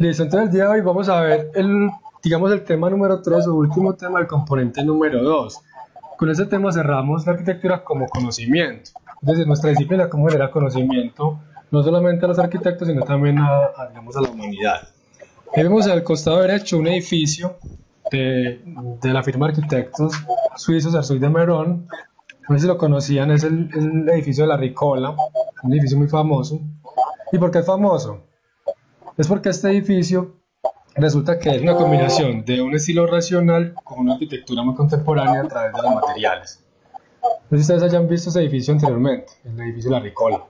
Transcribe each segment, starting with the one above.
Listo, entonces el día de hoy vamos a ver digamos, el tema número 3 o último tema, el componente número 2. Con ese tema cerramos la arquitectura como conocimiento. Es decir, nuestra disciplina cómo genera conocimiento, no solamente a los arquitectos, sino también digamos, a la humanidad. Ahí vemos al costado derecho un edificio de la firma de arquitectos suizos Arzuy de Meuron. No sé si lo conocían, es el edificio de la Ricola, un edificio muy famoso. ¿Y por qué es famoso? Es porque este edificio resulta que es una combinación de un estilo racional con una arquitectura muy contemporánea a través de los materiales. No sé si ustedes hayan visto ese edificio anteriormente, el edificio de la Ricola.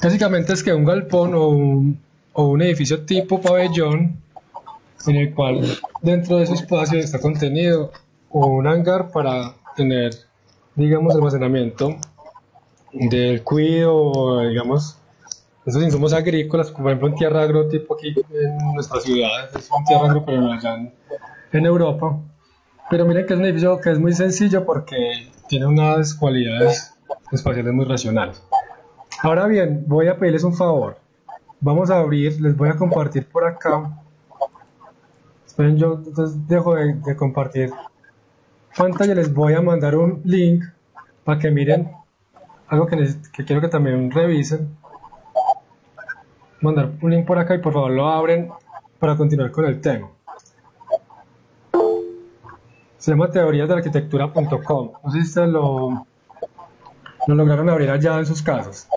Básicamente es que un galpón o un edificio tipo pabellón, en el cual dentro de su espacio está contenido un hangar para tener, digamos, almacenamiento del cuido, digamos, esos insumos agrícolas, por ejemplo en tierra agro, tipo aquí en nuestra ciudad, es un tierra agro, pero allá en Europa. Pero miren que es un edificio que es muy sencillo porque tiene unas cualidades espaciales muy racionales. Ahora bien, voy a pedirles un favor. Vamos a abrir, les voy a compartir por acá. Esperen, yo entonces dejo de compartir pantalla, les voy a mandar un link para que miren algo que quiero que también revisen. Mandar un link por acá y por favor lo abren para continuar con el tema. Se llama teoriasdelarquitectura.com. No sé si ustedes lo lograron abrir allá en sus casas.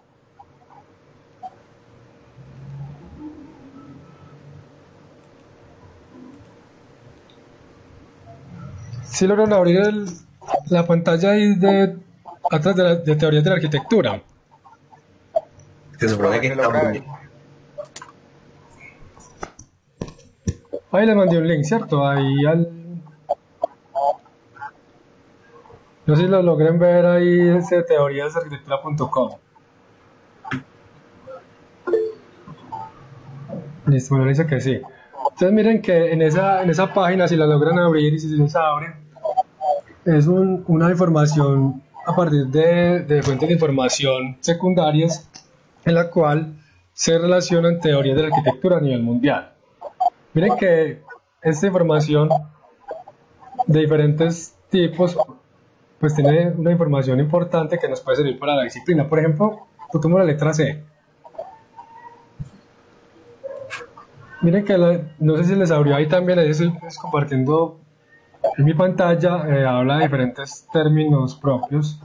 Si lograron abrir la pantalla ahí atrás de teorías de la arquitectura. Se supone que está muy... Ahí les mandé un link, ¿cierto? No sé si lo logren ver ahí, es de teoriasdelarquitectura.com. Listo, bueno, dice que sí. Entonces miren que en esa página, si la logran abrir y si se les abre, es una información a partir de fuentes de información secundarias en la cual se relacionan teorías de la arquitectura a nivel mundial. Miren que esta información de diferentes tipos pues tiene una información importante que nos puede servir para la disciplina. Por ejemplo, yo tomo la letra C. Miren que no sé si les abrió ahí también, ahí estoy compartiendo en mi pantalla, habla de diferentes términos propios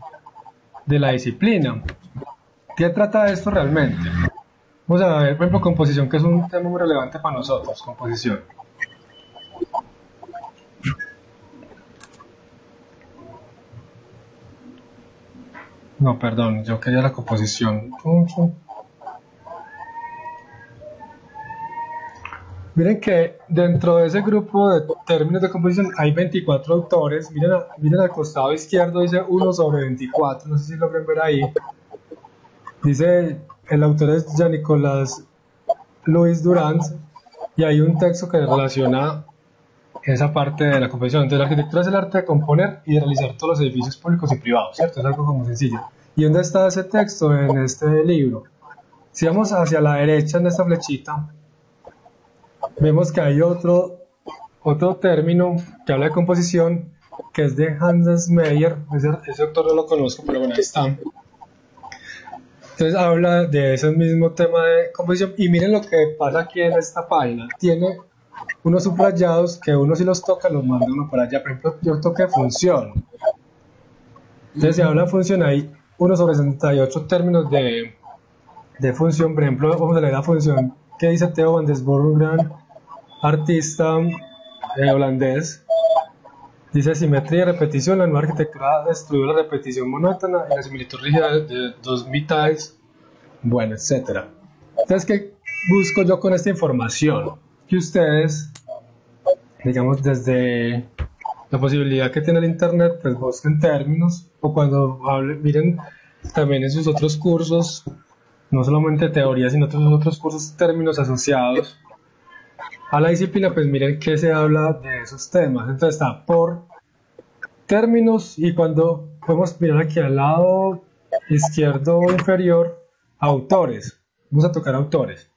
de la disciplina. ¿Qué trata esto realmente? Vamos a ver, por ejemplo, composición, que es un tema muy relevante para nosotros, composición. No, perdón, yo quería la composición. Miren que dentro de ese grupo de términos de composición hay 24 autores. Miren al costado izquierdo, dice 1 sobre 24, no sé si logran ver ahí. Dice, el autor es Jean-Nicolas Louis Durand, y hay un texto que relaciona esa parte de la composición. Entonces la arquitectura es el arte de componer y de realizar todos los edificios públicos y privados, ¿cierto? Es algo como sencillo. ¿Y dónde está ese texto en este libro? Si vamos hacia la derecha en esta flechita, vemos que hay otro término que habla de composición, que es de Hans Meyer. Ese autor no lo conozco, pero bueno, ahí está. Entonces habla de ese mismo tema de composición, y miren lo que pasa aquí en esta página. Tiene unos subrayados que uno, si los toca, los manda uno para allá. Por ejemplo, yo toqué función. Entonces, si habla de función, hay 1 sobre 68 términos de función. Por ejemplo, vamos a leer la función que dice Theo van der Burg, artista holandés. Dice simetría y repetición. La nueva arquitectura destruyó la repetición monótona y la similitud rígida de dos mitades, bueno, etc. Entonces, ¿qué busco yo con esta información? Que ustedes, digamos, desde la posibilidad que tiene el internet, pues busquen términos, o cuando miren también en sus otros cursos, no solamente teoría, sino otros cursos, términos asociados a la disciplina, pues miren que se habla de esos temas. Entonces está por términos, y cuando podemos mirar aquí al lado izquierdo inferior, autores. vamos a tocar autores.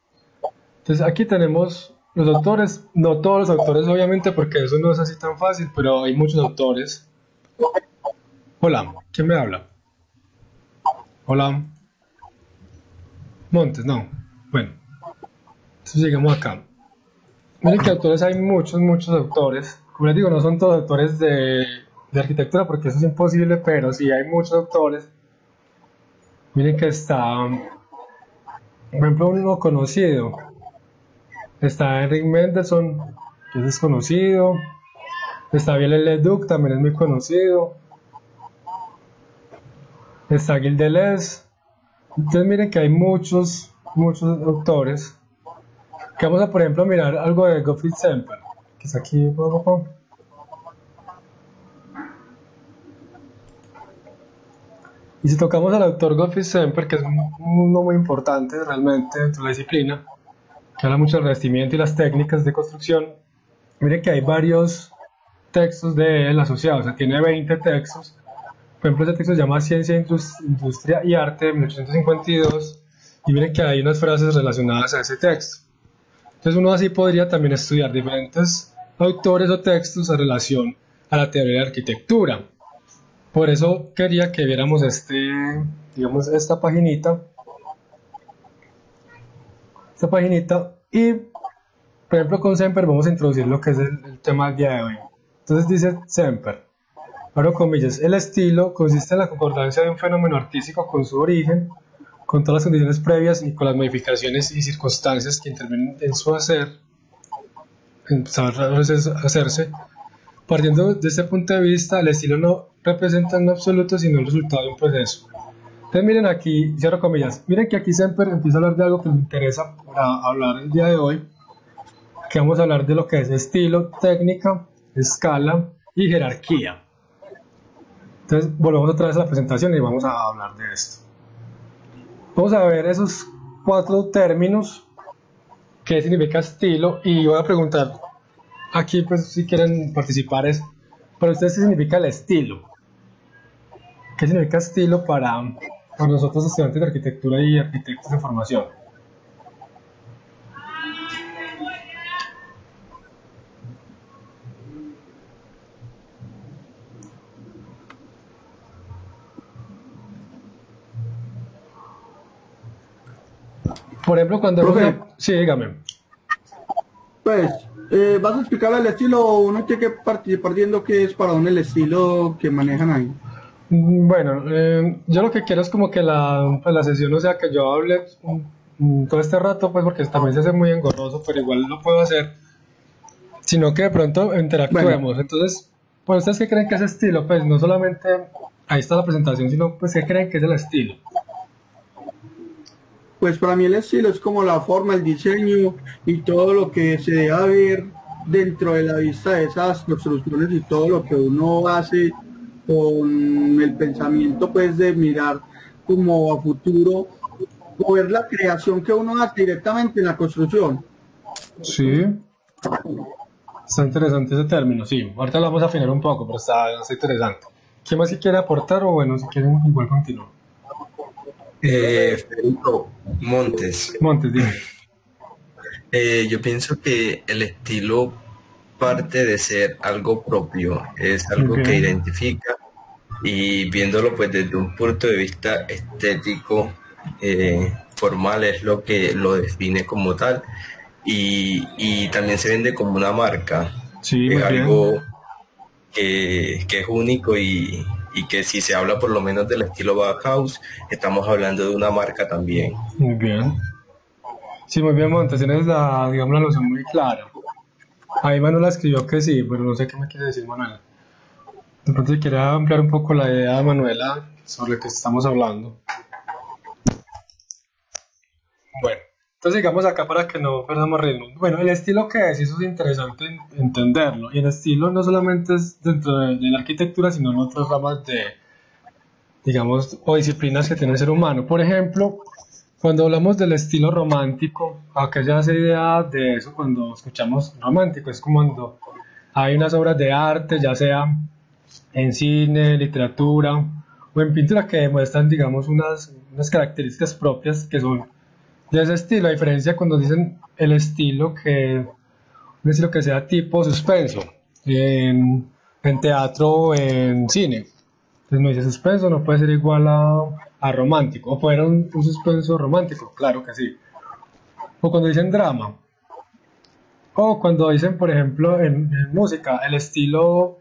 Entonces aquí tenemos los autores, no todos los autores obviamente porque eso no es así tan fácil, pero hay muchos autores. Hola, ¿quién me habla? Hola. Montes, no. Bueno, entonces llegamos acá. Miren que autores hay muchos autores. Como les digo, no son todos autores de arquitectura porque eso es imposible, pero sí hay muchos autores. Miren que está, por ejemplo, uno conocido. Está Henrik Mendelssohn, que es desconocido. Está Viollet-le-Duc, también es muy conocido. Está Gilles Deleuze. Entonces miren que hay muchos autores. Que vamos a, por ejemplo, mirar algo de Gottfried Semper, que está aquí. Y si tocamos al autor Gottfried Semper, que es uno muy importante realmente dentro de la disciplina, que habla mucho del revestimiento y las técnicas de construcción, miren que hay varios textos de él asociados, o sea, tiene 20 textos. Por ejemplo, este texto se llama Ciencia, Industria y Arte de 1852, y miren que hay unas frases relacionadas a ese texto. Entonces uno así podría también estudiar diferentes autores o textos en relación a la teoría de la arquitectura. Por eso quería que viéramos digamos, esta paginita, y por ejemplo con Semper vamos a introducir lo que es el tema del día de hoy. Entonces dice Semper, abro comillas, el estilo consiste en la concordancia de un fenómeno artístico con su origen, con todas las condiciones previas y con las modificaciones y circunstancias que intervienen en su hacerse. Partiendo de este punto de vista, el estilo no representa en absoluto sino el resultado de un proceso. Entonces miren aquí, cierro comillas, miren que aquí Semper empieza a hablar de algo que me interesa para hablar el día de hoy, que vamos a hablar de lo que es estilo, técnica, escala y jerarquía. Entonces volvemos otra vez a la presentación y vamos a hablar de esto. Vamos a ver esos 4 términos, qué significa estilo, y voy a preguntar aquí, pues si quieren participar, para ustedes qué significa el estilo. ¿Qué significa estilo para nosotros estudiantes de arquitectura y arquitectos de formación? Por ejemplo, cuando... Sí, dígame. Pues, ¿vas a explicar el estilo o uno tiene que participar viendo qué es para uno el estilo que manejan ahí? Bueno, yo lo que quiero es como que la sesión, o sea, que yo hable todo este rato, pues porque también se hace muy engorroso, pero igual lo puedo hacer, sino que de pronto interactuemos. Bueno. Entonces, pues ustedes qué creen que es estilo, pues no solamente ahí está la presentación, sino pues qué creen que es el estilo. Pues para mí el estilo es como la forma, el diseño y todo lo que se debe ver dentro de la vista de esas construcciones y todo lo que uno hace con el pensamiento pues de mirar como a futuro o ver la creación que uno hace directamente en la construcción. Sí, está interesante ese término, sí, ahorita lo vamos a afinar un poco, pero está interesante. ¿Quién más si quiere aportar o bueno, si quieren igual continúo? Federico Montes. Montes, dime. Yo pienso que el estilo parte de ser algo propio, es algo que identifica y viéndolo pues desde un punto de vista estético, formal es lo que lo define como tal y también se vende como una marca. Sí, es algo que es único y que si se habla por lo menos del estilo Bauhaus, estamos hablando de una marca también. Muy bien. Sí, muy bien, Montes, tienes la noción muy clara. Ahí Manuela escribió que sí, pero no sé qué me quiere decir Manuela. De pronto si quiere ampliar un poco la idea de Manuela sobre lo que estamos hablando. Bueno, entonces sigamos acá para que no perdamos ritmo. Bueno, el estilo que es, eso es interesante entenderlo. Y el estilo no solamente es dentro de la arquitectura, sino en otras ramas digamos, o disciplinas que tiene el ser humano. Por ejemplo, cuando hablamos del estilo romántico, ¿a qué se hace idea de eso cuando escuchamos romántico? Es como cuando hay unas obras de arte, ya sea en cine, literatura o en pintura que demuestran, digamos, unas características propias que son de ese estilo, a diferencia cuando dicen el estilo un estilo que sea tipo suspenso, en teatro o en cine. Entonces no dice suspenso, no puede ser igual a romántico, o puede ser un suspenso romántico, claro que sí. O cuando dicen drama, o cuando dicen, por ejemplo, en música, el estilo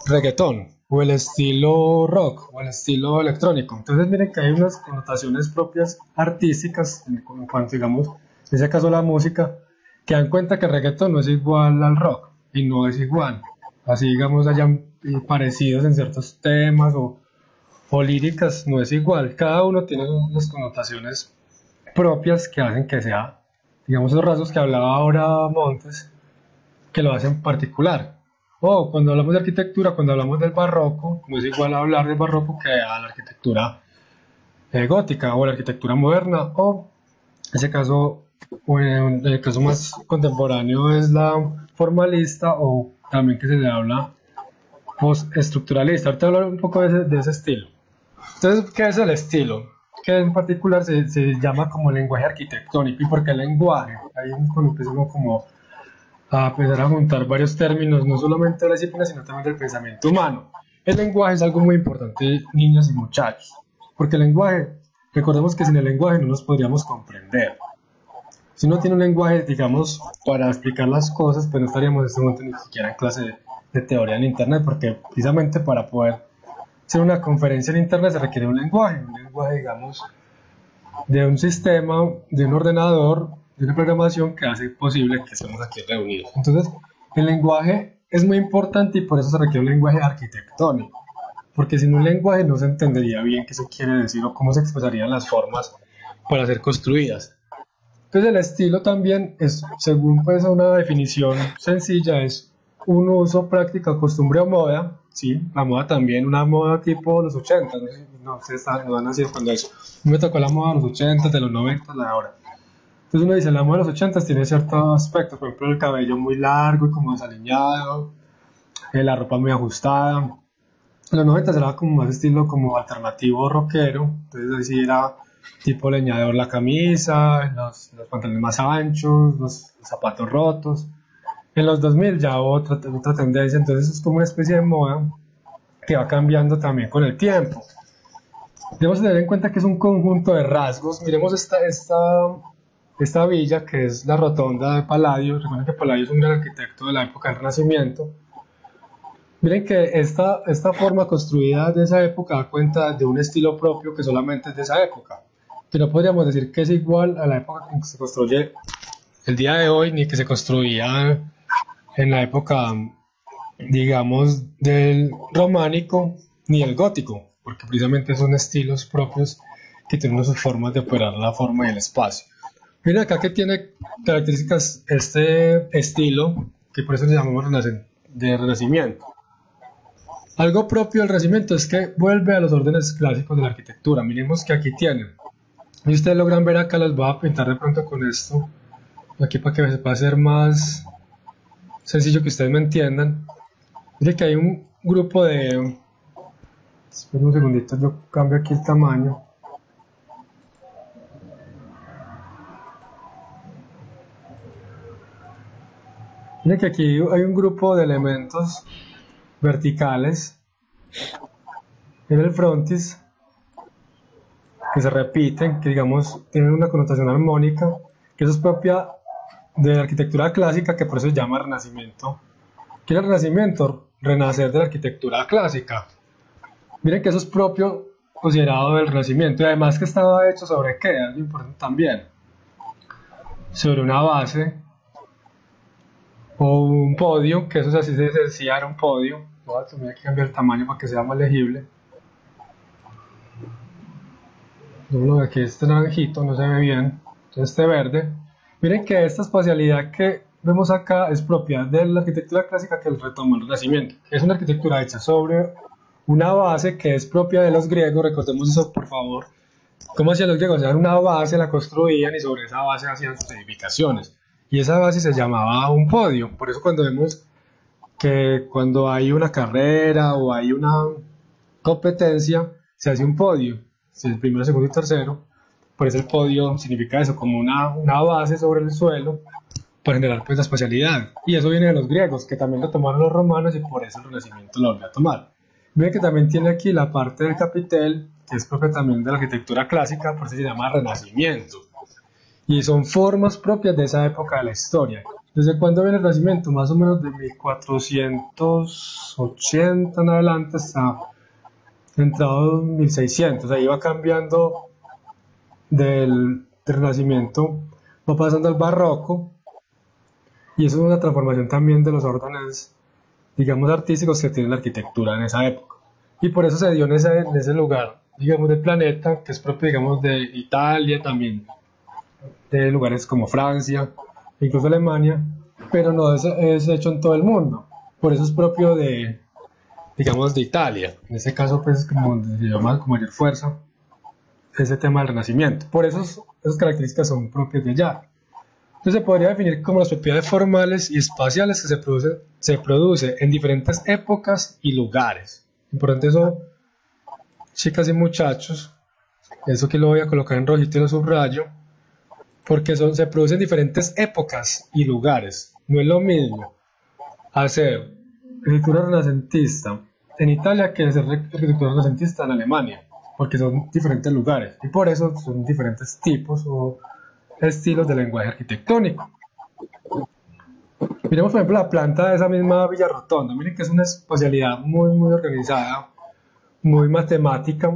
reggaetón, o el estilo rock, o el estilo electrónico. Entonces miren que hay unas connotaciones propias artísticas, en cuanto digamos, en ese caso la música, que dan cuenta que el reggaetón no es igual al rock, y no es igual. Así digamos hayan parecidos en ciertos temas o líricas, no es igual. Cada uno tiene unas connotaciones propias que hacen que sea, digamos, esos rasgos que hablaba ahora Montes, que lo hacen particular. O cuando hablamos de arquitectura, cuando hablamos del barroco, no es igual hablar del barroco que a la arquitectura gótica o la arquitectura moderna, o en ese caso, o en el caso más contemporáneo es la formalista o también que se le habla postestructuralista. Ahorita hablar un poco de ese estilo. Entonces, ¿qué es el estilo? Que en particular se llama como lenguaje arquitectónico. ¿Y por qué lenguaje? Ahí es cuando empezamos como a empezar a juntar varios términos, no solamente de la disciplina, sino también del pensamiento humano. El lenguaje es algo muy importante, niños y muchachos, porque el lenguaje, recordemos que sin el lenguaje no nos podríamos comprender. Si uno tiene un lenguaje, digamos, para explicar las cosas, pues no estaríamos en este momento ni siquiera en clase de teoría en Internet, porque precisamente para poder hacer una conferencia en Internet se requiere un lenguaje, digamos, de un sistema, de un ordenador, de una programación que hace posible que estemos aquí reunidos. Entonces, el lenguaje es muy importante y por eso se requiere un lenguaje arquitectónico, porque sin un lenguaje no se entendería bien qué se quiere decir o cómo se expresarían las formas para ser construidas. Entonces, el estilo también es, según pues una definición sencilla, es un uso, práctica, costumbre o moda. Sí, la moda también, una moda tipo los 80, no sé, no van a decir cuando eso. Me tocó la moda de los 80, de los 90, la de ahora. Entonces uno dice, la moda de los 80 tiene ciertos aspectos, por ejemplo, el cabello muy largo y como desaliñado, la ropa muy ajustada. En los 90 era como más estilo como alternativo rockero, entonces así era tipo leñador la camisa, los pantalones más anchos, los zapatos rotos. En los 2000 ya otra tendencia, entonces es como una especie de moda que va cambiando también con el tiempo. Debemos tener en cuenta que es un conjunto de rasgos. Miremos esta villa que es la rotonda de Palladio. Recuerden que Palladio es un gran arquitecto de la época del Renacimiento. Miren que esta forma construida de esa época da cuenta de un estilo propio que solamente es de esa época. Que no podríamos decir que es igual a la época en que se construye el día de hoy, ni que se construía en la época, digamos, del románico ni el gótico, porque precisamente son estilos propios que tienen sus formas de operar la forma y el espacio. Miren acá que tiene características este estilo, que por eso le llamamos de Renacimiento. Algo propio del Renacimiento es que vuelve a los órdenes clásicos de la arquitectura. Miremos que aquí tienen. Y ustedes logran ver acá, las voy a pintar de pronto con esto, aquí para que va a ser más sencillo que ustedes me entiendan. Miren que hay un grupo de... Esperen un segundito, yo cambio aquí el tamaño. Miren que aquí hay un grupo de elementos verticales en el frontis que se repiten, que digamos tienen una connotación armónica, que eso es propia de la arquitectura clásica, que por eso se llama Renacimiento. ¿Qué es el Renacimiento? Renacer de la arquitectura clásica. Miren que eso es propio considerado del Renacimiento, y además que estaba hecho sobre qué, algo importante también, sobre una base o un podio, que eso así se decía, era un podio. Voy a tener que cambiar el tamaño para que sea más legible. Aquí este naranjito no se ve bien, entonces este verde. Miren que esta espacialidad que vemos acá es propia de la arquitectura clásica que retomó el Renacimiento. Es una arquitectura hecha sobre una base que es propia de los griegos. Recordemos eso, por favor. ¿Cómo hacían los griegos? Hacían una base, la construían y sobre esa base hacían sus edificaciones. Y esa base se llamaba un podio. Por eso cuando vemos que cuando hay una carrera o hay una competencia, se hace un podio. Si el primero, segundo y tercero, por eso el podio significa eso, como una base sobre el suelo para generar pues la espacialidad. Y eso viene de los griegos, que también lo tomaron los romanos y por eso el Renacimiento lo volvió a tomar. Miren que también tiene aquí la parte del capitel, que es propia también de la arquitectura clásica, por eso se llama Renacimiento. Y son formas propias de esa época de la historia. ¿Desde cuándo viene el Renacimiento? Más o menos de 1480 en adelante hasta entrado 1600. Ahí va cambiando del Renacimiento, va pasando al Barroco, y eso es una transformación también de los órdenes, digamos, artísticos que tiene la arquitectura en esa época. Y por eso se dio en ese lugar, digamos, del planeta, que es propio, digamos, de Italia también, de lugares como Francia, incluso Alemania, pero no es hecho en todo el mundo. Por eso es propio de, digamos, de Italia. En ese caso, pues, como se llama con mayor fuerza, ese tema del Renacimiento. Por eso esas características son propias de allá. Entonces se podría definir como las propiedades formales y espaciales que se produce en diferentes épocas y lugares. Importante eso, chicas y muchachos, eso que lo voy a colocar en rojito y lo subrayo, porque se producen en diferentes épocas y lugares. No es lo mismo hacer arquitectura renacentista en Italia que hacer arquitectura renacentista en Alemania, porque son diferentes lugares y por eso son diferentes tipos o estilos de lenguaje arquitectónico. Miremos por ejemplo la planta de esa misma Villa Rotonda. Miren que es una espacialidad muy muy organizada, muy matemática.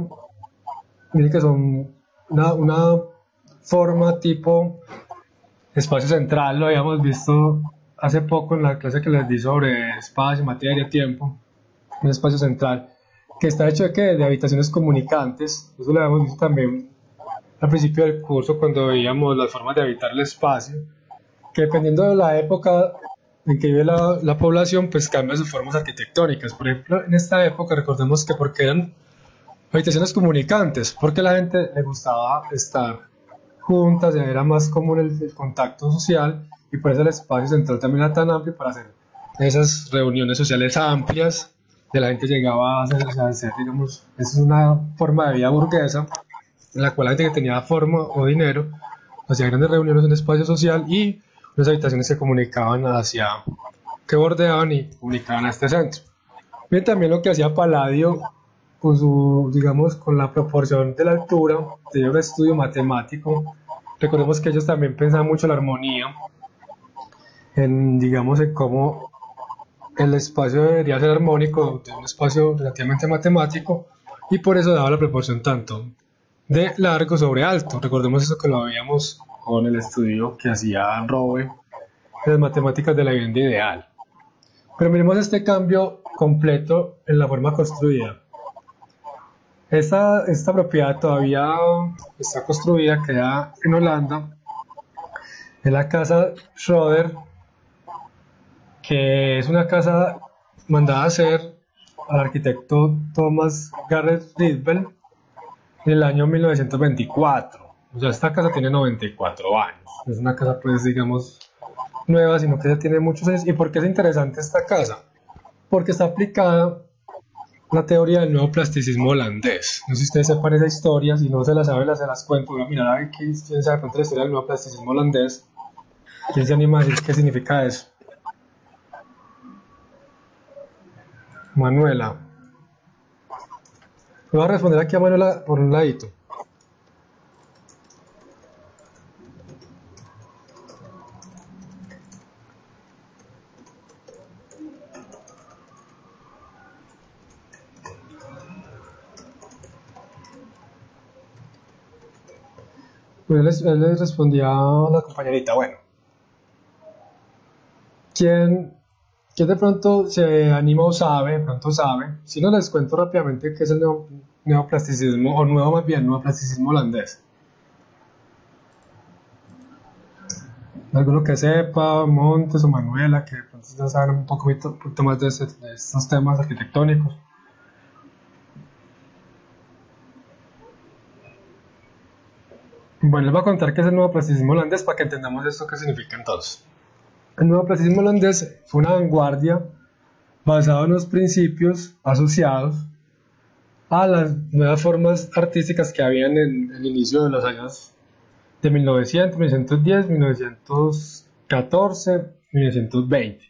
Miren que son una forma tipo espacio central. Lo habíamos visto hace poco en la clase que les di sobre espacio, materia, tiempo. Un espacio central que está hecho de habitaciones comunicantes. Eso lo habíamos visto también al principio del curso cuando veíamos las formas de habitar el espacio, que dependiendo de la época en que vive la población, pues cambia sus formas arquitectónicas. Por ejemplo, en esta época recordemos que porque eran habitaciones comunicantes, porque a la gente le gustaba estar juntas, era más común el contacto social, y por eso el espacio central también era tan amplio para hacer esas reuniones sociales amplias, de la gente llegaba a hacer, digamos, esa es una forma de vida burguesa, en la cual la gente que tenía forma o dinero hacía grandes reuniones en espacio social y unas habitaciones que comunicaban que bordeaban y comunicaban a este centro. Bien, también lo que hacía Palladio con digamos, con la proporción de la altura, tenía un estudio matemático. Recordemos que ellos también pensaban mucho en la armonía, digamos, en cómo el espacio debería ser armónico, de un espacio relativamente matemático, y por eso daba la proporción tanto de largo sobre alto. Recordemos eso que lo veíamos con el estudio que hacía Rowe en las matemáticas de la vivienda ideal. Pero miremos este cambio completo en la forma construida. Esta propiedad todavía está construida, queda en Holanda, en la casa Schroeder, que es una casa mandada a hacer al arquitecto Thomas Garrett Rietveld en el año 1924. O sea, esta casa tiene 94 años. No es una casa, pues, digamos, nueva, sino que ya tiene muchos años. ¿Y por qué es interesante esta casa? Porque está aplicada la teoría del nuevo plasticismo holandés. No sé si ustedes sepan esa historia, si no se la saben, se las cuento. Voy a mirar a ver quién sabe contar la historia del nuevo plasticismo holandés. ¿Quién se anima a decir qué significa eso? Manuela. Voy a responder aquí a Manuela por un ladito. Pues él le respondía a la compañerita, bueno, ¿quién de pronto se anima o sabe, de pronto sabe? Si no, les cuento rápidamente qué es el neoplasticismo, o neoplasticismo holandés. Alguno que sepa, Montes o Manuela, que de pronto ya saben un poquito más de estos temas arquitectónicos. Bueno, les voy a contar qué es el nuevo plasticismo holandés para que entendamos esto qué significa entonces. El nuevo plasticismo holandés fue una vanguardia basada en los principios asociados a las nuevas formas artísticas que habían en el inicio de los años de 1900, 1910, 1914, 1920.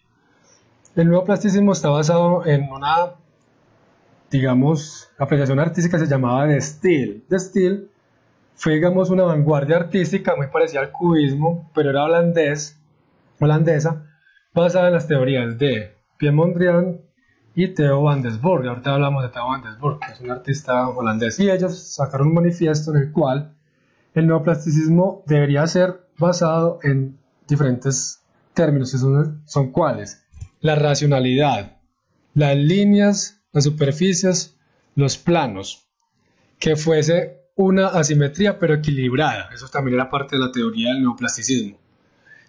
El nuevo plasticismo está basado en una, digamos, apreciación artística que se llamaba de Stijl. De Stijl fue, digamos, una vanguardia artística muy parecida al cubismo, pero era holandesa, basada en las teorías de Pierre Mondrian y Theo van Doesburg. Ahorita hablamos de Theo van Doesburg, que es un artista holandés, y ellos sacaron un manifiesto en el cual el neoplasticismo debería ser basado en diferentes términos, que son cuáles: la racionalidad, las líneas, las superficies, los planos, que fuese una asimetría pero equilibrada. Eso también era parte de la teoría del neoplasticismo.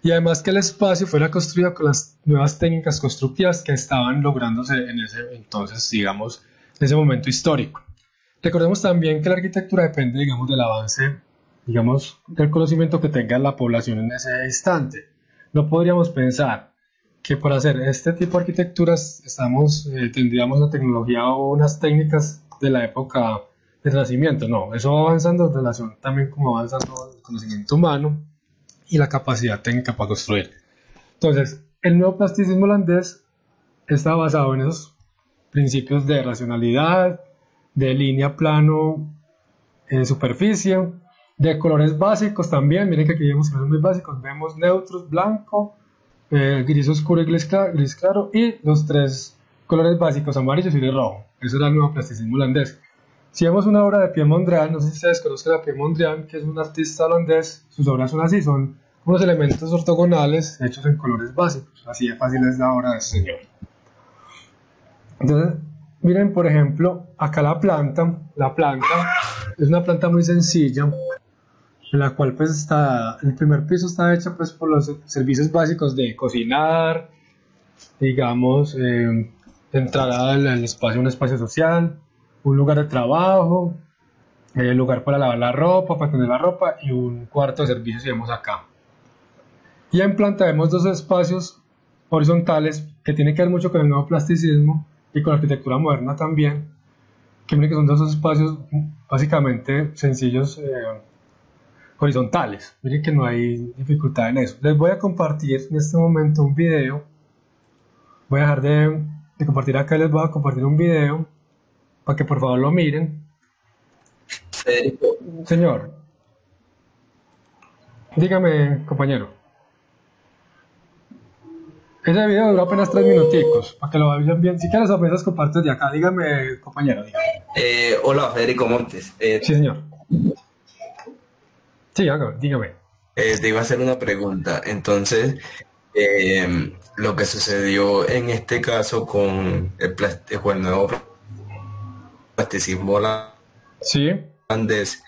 Y además que el espacio fuera construido con las nuevas técnicas constructivas que estaban lográndose en ese entonces, digamos, en ese momento histórico. Recordemos también que la arquitectura depende, digamos, del avance, digamos, del conocimiento que tenga la población en ese instante. No podríamos pensar que para hacer este tipo de arquitecturas tendríamos la tecnología o unas técnicas de la época del Renacimiento. No, eso va avanzando en relación también como va avanzando el conocimiento humano y la capacidad técnica para construir. Entonces, el nuevo plasticismo holandés está basado en esos principios de racionalidad, de línea, plano, superficie, de colores básicos también. Miren que aquí vemos colores muy básicos, vemos neutros, blanco, gris oscuro y gris claro, y los tres colores básicos, amarillo, azul y rojo. Eso era el nuevo plasticismo holandés. Si vemos una obra de Pierre Mondrian, no sé si ustedes conocen a Pierre Mondrian, que es un artista holandés, sus obras son así, son unos elementos ortogonales hechos en colores básicos. Así de fácil es la obra de ese señor. Entonces, miren, por ejemplo, acá la planta es una planta muy sencilla, en la cual pues el primer piso está hecho pues por los servicios básicos de cocinar, digamos, entrada al espacio, un espacio social, un lugar de trabajo, lugar para lavar la ropa, para tener la ropa, y un cuarto de servicios, digamos, acá. Y en planta vemos dos espacios horizontales que tienen que ver mucho con el nuevo plasticismo y con la arquitectura moderna también, que miren que son dos espacios básicamente sencillos, horizontales. Miren que no hay dificultad en eso. Les voy a compartir en este momento un video. Voy a dejar de compartir acá y les voy a compartir un video para que por favor lo miren. Federico, Señor, dígame, compañero. Ese video dura apenas 3 minuticos, para que lo vayan bien. Si quieres apenas compartes de acá, dígame, compañero, dígame. hola, Federico Montes. Sí, señor. Sí, dígame. Te iba a hacer una pregunta. Entonces, lo que sucedió en este caso con el nuevo plasticismo Sí, holandés,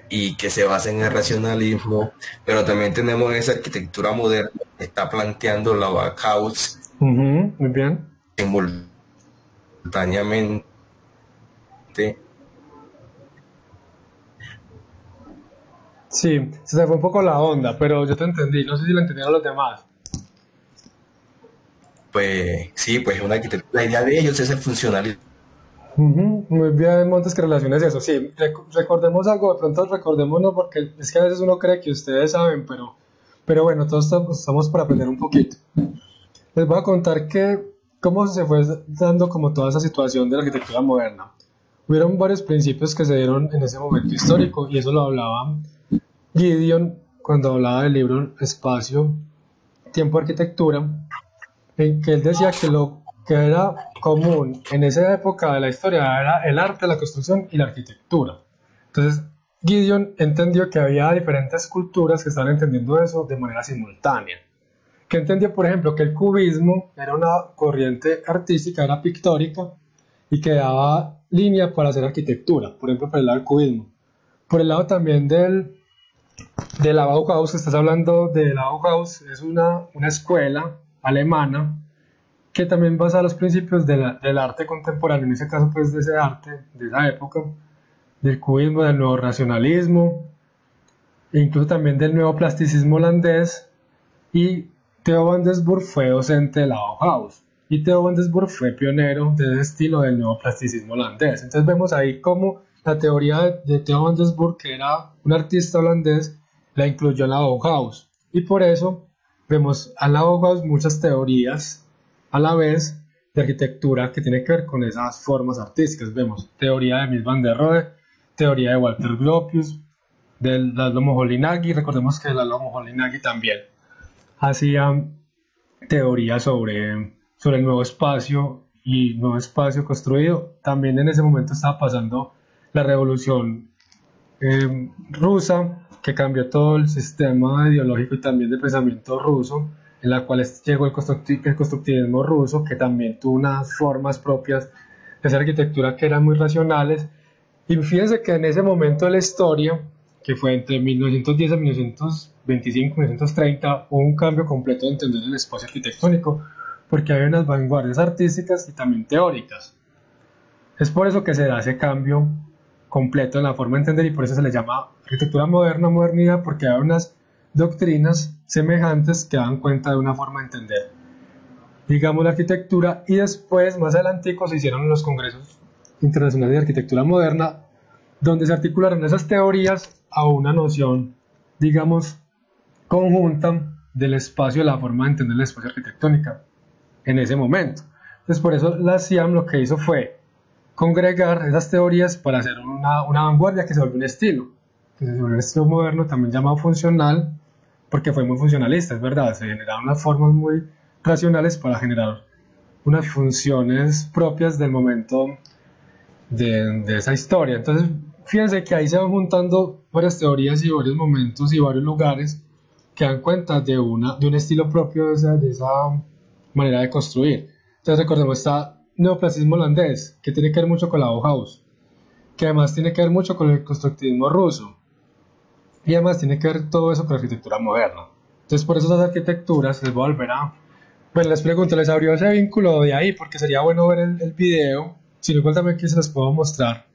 y que se basa en el racionalismo, pero también tenemos esa arquitectura moderna que está planteando la Bauhaus muy bien. simultáneamente. Sí, se fue un poco la onda, pero yo te entendí. No sé si lo entendieron los demás. Pues sí, pues una arquitectura, la idea de ellos es el funcionalismo. Muy bien, Montes, que relaciones eso. Sí, recordemos algo, de pronto recordémonos, porque es que a veces uno cree que ustedes saben, pero bueno, todos estamos para aprender un poquito. Les voy a contar cómo se fue dando como toda esa situación de la arquitectura moderna. Hubieron varios principios que se dieron en ese momento histórico, y eso lo hablaba Gideon cuando hablaba del libro Espacio, Tiempo, Arquitectura, en que él decía que lo que era común en esa época de la historia era el arte, la construcción y la arquitectura. Entonces, Gideon entendió que había diferentes culturas que estaban entendiendo eso de manera simultánea. Que entendió, por ejemplo, que el cubismo era una corriente artística, era pictórica, y que daba línea para hacer arquitectura, por ejemplo, por el lado del cubismo. Por el lado también de la Bauhaus, que estás hablando de la Bauhaus, es una escuela alemana que también basa los principios del arte contemporáneo, en ese caso pues de ese arte, de esa época, del cubismo, del nuevo racionalismo, e incluso también del nuevo plasticismo holandés. Y Theo van Doesburg fue docente de la Bauhaus, y Theo van Doesburg fue pionero de ese estilo del nuevo plasticismo holandés. Entonces vemos ahí cómo la teoría de Theo van Doesburg, que era un artista holandés, la incluyó en la Bauhaus. Y por eso vemos en la Bauhaus muchas teorías a la vez de arquitectura que tiene que ver con esas formas artísticas. Vemos teoría de Mies van der Rohe, teoría de Walter Gropius, de Laszlo Moholy-Nagy. Recordemos que Laszlo Moholy-Nagy también hacía teoría sobre el nuevo espacio y nuevo espacio construido. También en ese momento estaba pasando la revolución rusa, que cambió todo el sistema ideológico y también de pensamiento ruso, en la cual llegó el constructivismo ruso, que también tuvo unas formas propias de esa arquitectura que eran muy racionales. Y fíjense que en ese momento de la historia, que fue entre 1910 a 1925, 1930, hubo un cambio completo de entender el espacio arquitectónico, porque había unas vanguardias artísticas y también teóricas. Es por eso que se da ese cambio completo en la forma de entender, y por eso se le llama arquitectura moderna, modernidad, porque hay unas doctrinas semejantes que dan cuenta de una forma de entender, digamos, la arquitectura. Y después, más adelantico, se hicieron los congresos internacionales de arquitectura moderna, donde se articularon esas teorías a una noción, digamos, conjunta del espacio, de la forma de entender el espacio arquitectónica en ese momento. Entonces, por eso la CIAM lo que hizo fue congregar esas teorías para hacer una vanguardia que se volvió un estilo, que se volvió un estilo moderno, también llamado funcional, porque fue muy funcionalista, es verdad. Se generaron unas formas muy racionales para generar unas funciones propias del momento de esa historia. Entonces, fíjense que ahí se van juntando varias teorías y varios momentos y varios lugares que dan cuenta de un estilo propio de esa manera de construir. Entonces, recordemos, está neoclasismo holandés, que tiene que ver mucho con la Bauhaus, que además tiene que ver mucho con el constructivismo ruso, y además tiene que ver todo eso con la arquitectura moderna. Entonces, por eso esas arquitecturas, les voy a volver a... Bueno, les pregunto, ¿les abrió ese vínculo de ahí? Porque sería bueno ver el video, si no, igual también aquí se los puedo mostrar.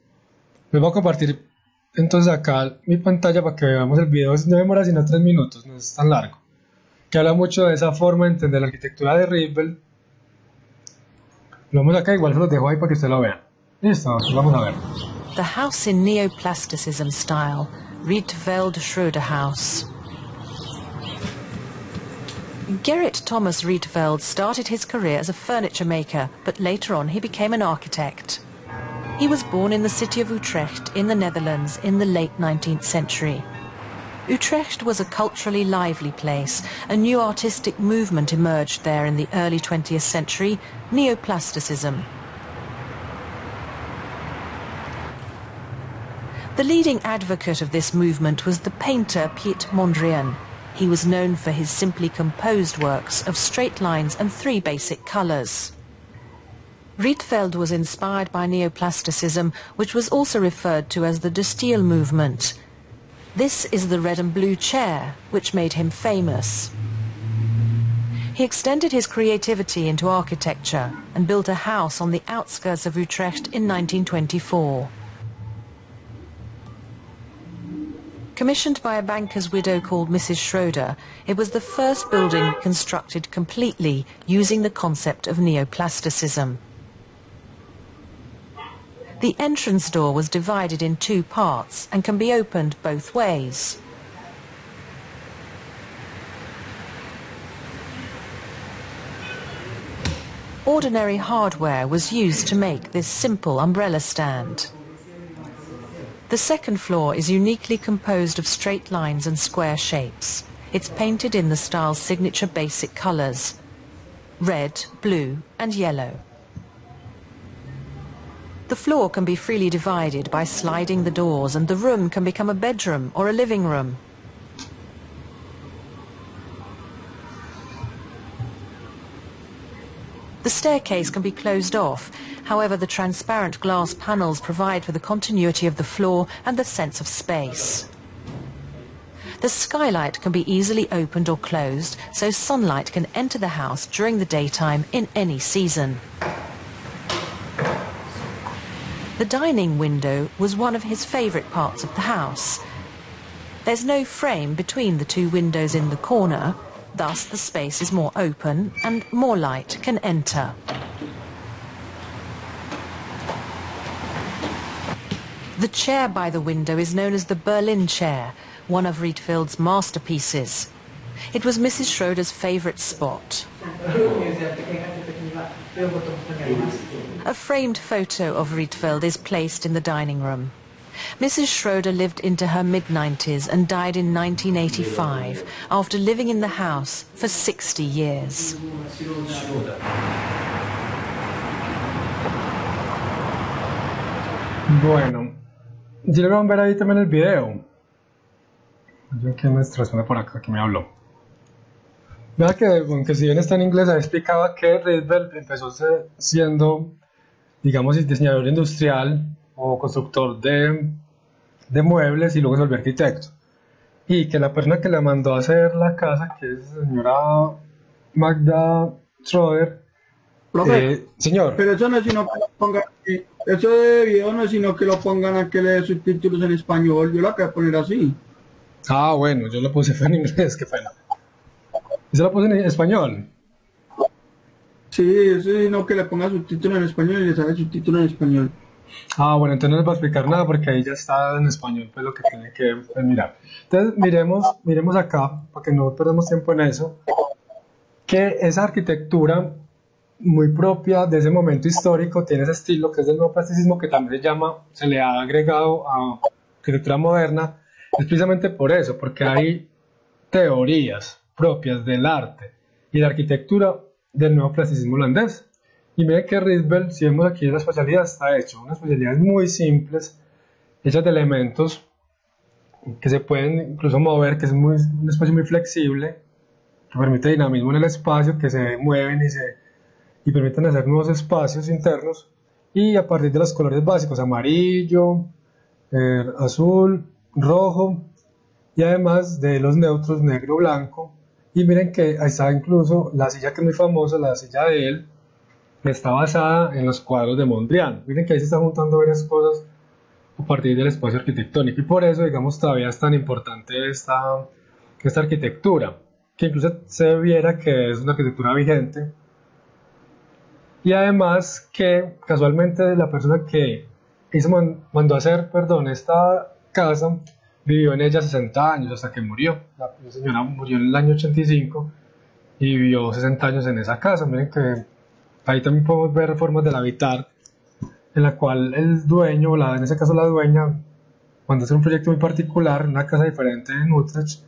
Les voy a compartir entonces acá mi pantalla para que veamos el video. No demora sino 3 minutos, no es tan largo, que habla mucho de esa forma de entender la arquitectura de Rietveld. Lo vamos acá, igual se los dejo ahí para que ustedes lo vean. Listo, vamos a ver. The house in neoplasticism style, Rietveld Schroeder House. Gerrit Thomas Rietveld started his career as a furniture maker, but later on he became an architect. He was born in the city of Utrecht in the Netherlands in the late 19th century. Utrecht was a culturally lively place. A new artistic movement emerged there in the early 20th century, neoplasticism. The leading advocate of this movement was the painter Piet Mondrian. He was known for his simply composed works of straight lines and 3 basic colours. Rietveld was inspired by neoplasticism, which was also referred to as the De Stijl movement. This is the red and blue chair, which made him famous. He extended his creativity into architecture and built a house on the outskirts of Utrecht in 1924. Commissioned by a banker's widow called Mrs. Schroeder, it was the first building constructed completely using the concept of neoplasticism. The entrance door was divided in 2 parts and can be opened both ways. Ordinary hardware was used to make this simple umbrella stand. The second floor is uniquely composed of straight lines and square shapes. It's painted in the style's signature basic colours: red, blue and yellow. The floor can be freely divided by sliding the doors, and the room can become a bedroom or a living room. The staircase can be closed off. However, the transparent glass panels provide for the continuity of the floor and the sense of space. The skylight can be easily opened or closed, so sunlight can enter the house during the daytime in any season. The dining window was one of his favourite parts of the house. There's no frame between the 2 windows in the corner, thus the space is more open and more light can enter. The chair by the window is known as the Berlin chair, one of Rietveld's masterpieces. It was Mrs. Schroeder's favourite spot. A framed photo of Rietveld is placed in the dining room. Mrs. Schroeder lived into her mid-90s and died in 1985 after living in the house for 60 years. Bueno, ya lo van a ver ahí también el video. Yo que nuestra persona por acá que me habló. Vea que, aunque si bien está en inglés, ahí explicaba que Rietveld empezó siendo, digamos, diseñador industrial o constructor de muebles y luego se volvió arquitecto. Y que la persona que le mandó a hacer la casa, que es la señora Magda Schroeder, señor. Pero eso no es sino que lo pongan, eso de video no es sino que lo pongan a que le dé subtítulos en español, yo lo acabo de poner así. Ah, bueno, yo lo puse fue en inglés, qué pena. ¿Y se lo puse en español? Sí, eso es sino que le ponga subtítulos en español y le sale subtítulos en español. Ah, bueno, entonces no les voy a explicar nada porque ahí ya está en español, pues lo que tiene que mirar. Entonces miremos acá, para que no perdamos tiempo en eso, que esa arquitectura muy propia de ese momento histórico tiene ese estilo que es del neoclasicismo, que también se le ha agregado a arquitectura moderna, es precisamente por eso, porque hay teorías propias del arte y la arquitectura del neoclasicismo holandés. Y miren que Rietveld, si vemos aquí la especialidad, está hecho unas especialidades muy simples, hechas de elementos que se pueden incluso mover, que es un espacio muy flexible, que permite dinamismo en el espacio, que se mueven y permiten hacer nuevos espacios internos, y a partir de los colores básicos, amarillo, azul, rojo, y además de los neutros, negro, blanco. Y miren que ahí está incluso la silla que es muy famosa, la silla de él, que está basada en los cuadros de Mondrian. Miren que ahí se están juntando varias cosas a partir del espacio arquitectónico, y por eso, digamos, todavía es tan importante esta arquitectura, que incluso se viera que es una arquitectura vigente. Y además que casualmente la persona que mandó a hacer, esta casa, vivió en ella 60 años hasta que murió. La señora murió en el año 85 y vivió 60 años en esa casa. Miren que ahí también podemos ver formas del habitar, en la cual el dueño, en ese caso la dueña, mandó a hacer un proyecto muy particular, una casa diferente en Utrecht,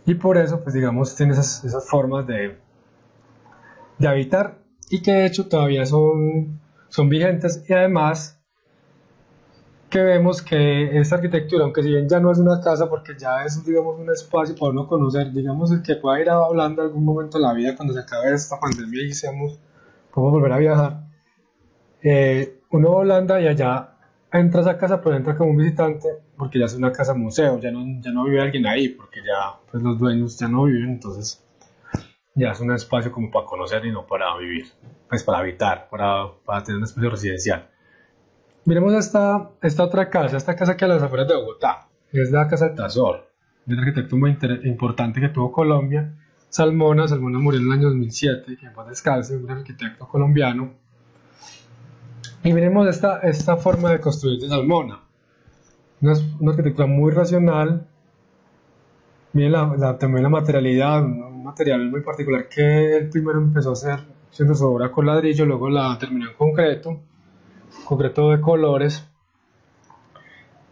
y por eso, pues digamos, tiene esas formas de habitar, y que de hecho todavía son vigentes. Y además que vemos que esta arquitectura, aunque si bien ya no es una casa, porque ya es, digamos, un espacio para uno conocer, digamos, el que pueda ir a Holanda en algún momento de la vida cuando se acabe esta pandemia y seamos cómo volver a viajar, uno va a Holanda y allá entra a esa casa, pero entra como un visitante, porque ya es una casa museo, ya no vive alguien ahí, porque ya pues los dueños ya no viven, entonces ya es un espacio como para conocer y no para vivir, pues para habitar, para tener un espacio residencial. Miremos esta otra casa, esta casa que a las afueras de Bogotá, es la Casa Altazor, de un arquitecto muy importante que tuvo Colombia, Salmona murió en el año 2007, que en paz descanse, un arquitecto colombiano. Y miremos esta forma de construir de Salmona, una arquitectura muy racional. Miren también la materialidad, un material muy particular que él primero empezó a hacer haciendo su obra con ladrillo, luego la terminó en concreto de colores,